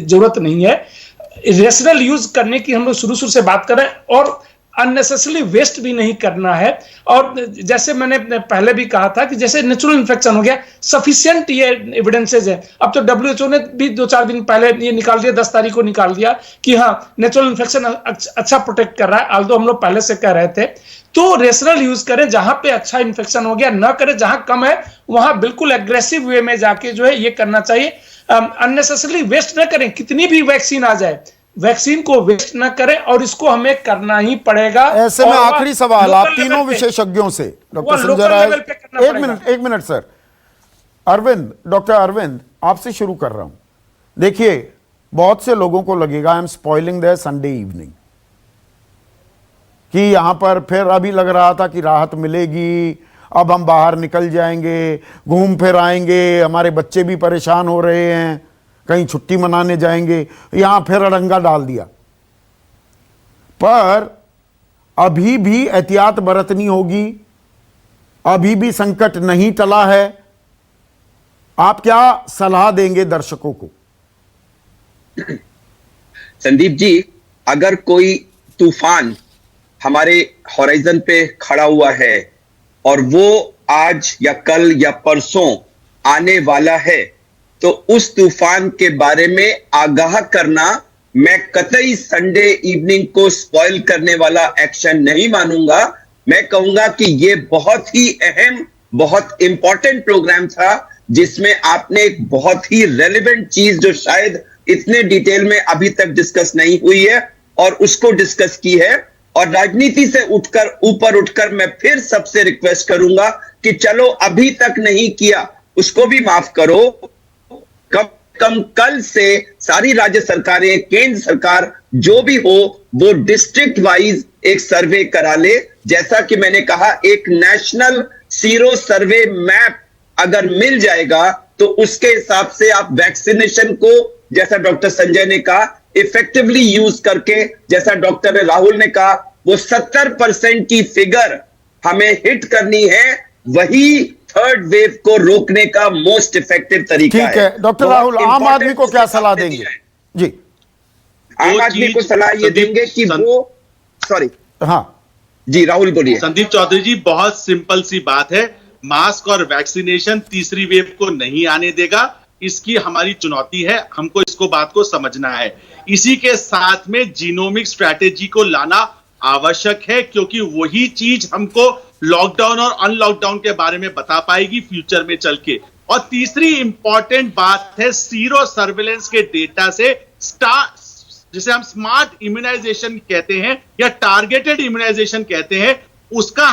जरूरत नहीं है। रेशनल यूज करने की हम लोग शुरू से बात कर रहे हैं, और अननेसेसरी वेस्ट भी नहीं करना है। और जैसे मैंने पहले भी कहा था कि जैसे नेचुरल इन्फेक्शन हो गया, सफिशिएंट ये एविडेंसेज है। अब तो WHO ने भी 2-4 दिन पहले ये निकाल दिया, 10 तारीख को निकाल दिया कि हाँ, नेचुरल इन्फेक्शन अच्छा प्रोटेक्ट कर रहा है। आल्दो हम लोग पहले से कह रहे थे। तो रेशनल यूज करें, जहां पे अच्छा इन्फेक्शन हो गया न करें, जहां कम है वहां बिल्कुल एग्रेसिव वे में जाके जो है ये करना चाहिए। अननेसेसरली वेस्ट न करें, कितनी भी वैक्सीन आ जाए, वैक्सीन को वेस्ट न करें, और इसको हमें करना ही पड़ेगा। ऐसे में आखिरी सवाल आप तीनों विशेषज्ञों से, डॉक्टर संजय राय, एक minute sir, Arvind, doctor Arvind, आपसे शुरू कर रहा हूं। देखिए, बहुत से लोगों को लगेगा I am spoiling their Sunday evening, कि यहां पर फिर अभी लग रहा था कि राहत मिलेगी, अब हम बाहर निकल जाएंगे, घूम फिर आएंगे, हमारे बच्चे भी परेशान हो रहे हैं, कहीं छुट्टी मनाने जाएंगे, यहां फिर अड़ंगा डाल दिया। पर अभी भी एहतियात बरतनी होगी, अभी भी संकट नहीं टला है। आप क्या सलाह देंगे दर्शकों को? संदीप जी, अगर कोई तूफान हमारे होराइजन पे खड़ा हुआ है और वो आज या कल या परसों आने वाला है, तो उस तूफान के बारे में आगाह करना मैं कतई संडे इवनिंग को स्पॉइल करने वाला एक्शन नहीं मानूंगा। मैं कहूंगा कि ये बहुत ही अहम, बहुत इंपॉर्टेंट प्रोग्राम था, जिसमें आपने एक बहुत ही रेलेवेंट चीज जो शायद इतने डिटेल में अभी तक डिस्कस नहीं हुई है और उसको डिस्कस की है। और राजनीति से ऊपर उठकर मैं फिर सबसे रिक्वेस्ट करूंगा कि चलो अभी तक नहीं किया उसको भी माफ करो, कम कल से सारी राज्य सरकारें, केंद्र सरकार जो भी हो, वो डिस्ट्रिक्ट वाइज एक सर्वे करा ले। जैसा कि मैंने कहा, एक नेशनल सीरो सर्वे मैप अगर मिल जाएगा तो उसके हिसाब से आप वैक्सीनेशन को, जैसा डॉक्टर संजय ने कहा, इफेक्टिवली यूज करके, जैसा डॉक्टर राहुल ने कहा, वो 70% की फिगर हमें हिट करनी है। वही थर्ड वेव को रोकने का मोस्ट इफेक्टिव तरीका है। ठीक है डॉक्टर राहुल, आम आदमी को क्या सलाह देंगे? जी, आम आदमी को सलाह ये देंगे कि वो, सॉरी, हाँ जी राहुल बोलिए। संदीप चौधरी जी, बहुत सिंपल सी बात है, मास्क और वैक्सीनेशन तीसरी वेव को नहीं आने देगा। इसकी हमारी चुनौती है, हमको इसको बात को समझना है। इसी के साथ में जीनोमिक स्ट्रैटेजी को लाना आवश्यक है, क्योंकि वही चीज हमको लॉकडाउन और अनलॉकडाउन के बारे में बता पाएगी फ्यूचर में चल के। और तीसरी इंपॉर्टेंट बात है, सीरो सर्विलेंस के डेटा से जिसे हम स्मार्ट इम्यूनाइजेशन कहते हैं या टारगेटेड इम्यूनाइजेशन कहते हैं, उसका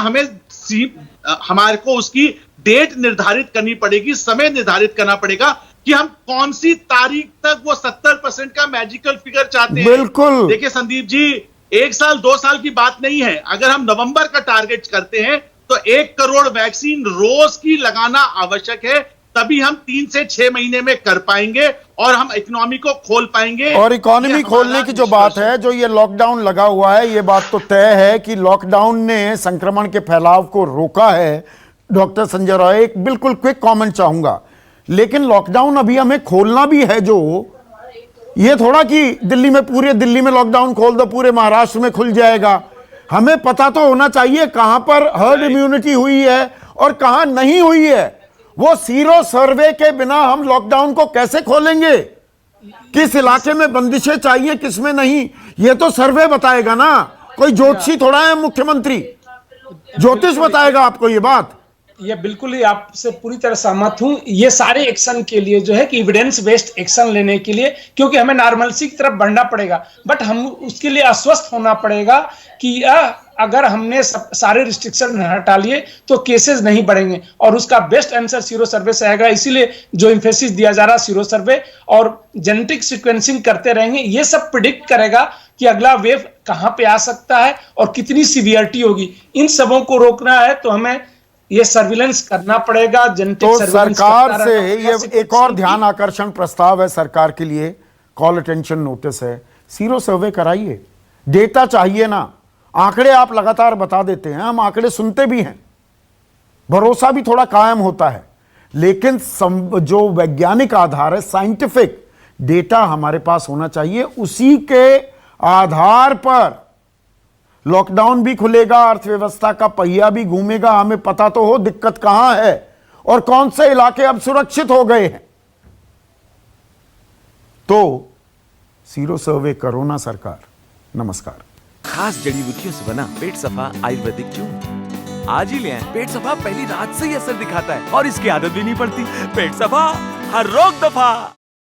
हमारे को उसकी डेट निर्धारित करनी पड़ेगी, समय निर्धारित करना पड़ेगा कि हम कौन सी तारीख तक वो 70% का मैजिकल फिगर चाहते हैं। बिल्कुल। देखिए संदीप जी, 1 साल 2 साल की बात नहीं है। अगर हम नवंबर का टारगेट करते हैं तो 1 करोड़ वैक्सीन रोज की लगाना आवश्यक है, तभी हम 3 से 6 महीने में कर पाएंगे और हम इकोनॉमी को खोल पाएंगे। और इकोनॉमी खोलने की जो बात है, जो ये लॉकडाउन लगा हुआ है, ये बात तो तय है कि लॉकडाउन ने संक्रमण के फैलाव को रोका है। डॉक्टर संजय रॉय, एक बिल्कुल क्विक कमेंट चाहूंगा, लेकिन लॉकडाउन अभी हमें खोलना भी है। जो ये थोड़ा कि दिल्ली में, पूरे दिल्ली में लॉकडाउन खोल दो, पूरे महाराष्ट्र में खुल जाएगा। हमें पता तो होना चाहिए कहां पर हर्ड इम्यूनिटी हुई है और कहां नहीं हुई है। वो सीरो सर्वे के बिना हम लॉकडाउन को कैसे खोलेंगे? किस इलाके में बंदिशें चाहिए, किस में नहीं, ये तो सर्वे बताएगा ना। कोई ज्योतिषी थोड़ा है मुख्यमंत्री, ज्योतिष बताएगा आपको ये बात। ये बिल्कुल ही आपसे पूरी तरह सहमत हूं। ये सारे एक्शन के लिए जो है कि एविडेंस बेस्ड एक्शन लेने के लिए, क्योंकि हमें नॉर्मलसी की तरफ बढ़ना पड़ेगा, बट हम उसके लिए आश्वस्त होना पड़ेगा कि अगर हमने सारे रिस्ट्रिक्शन हटा लिए तो केसेस नहीं बढ़ेंगे, और उसका बेस्ट आंसर सीरो सर्वे से आएगा। इसीलिए जो एम्फेसिस दिया जा रहा है सीरो सर्वे और जेनेटिक सीक्वेंसिंग करते रहेंगे, ये सब प्रिडिक्ट करेगा कि अगला वेव कहां पे आ सकता है और कितनी सीवियरिटी होगी। इन सबों को रोकना है तो हमें ये सर्विलेंस करना पड़ेगा। तो सरकार से ये एक और ध्यान आकर्षण प्रस्ताव है सरकार के लिए, कॉल अटेंशन नोटिस है, सीरो सर्वे कराइए। डेटा चाहिए ना, आंकड़े आप लगातार बता देते हैं, हम आंकड़े सुनते भी हैं, भरोसा भी थोड़ा कायम होता है, लेकिन जो वैज्ञानिक आधार है, साइंटिफिक डेटा हमारे पास होना चाहिए। उसी के आधार पर लॉकडाउन भी खुलेगा, अर्थव्यवस्था का पहिया भी घूमेगा। हमें पता तो हो दिक्कत कहां है और कौन से इलाके अब सुरक्षित हो गए हैं। तो सीरो सर्वे करो ना सरकार। नमस्कार। खास जड़ी बूटियों से बना पेट सफा आयुर्वेदिक चूर्ण आज ही ले आएं। पेट सफा पहली रात से ही असर दिखाता है और इसकी आदत भी नहीं पड़ती। पेट सफा, हर रोग दफा।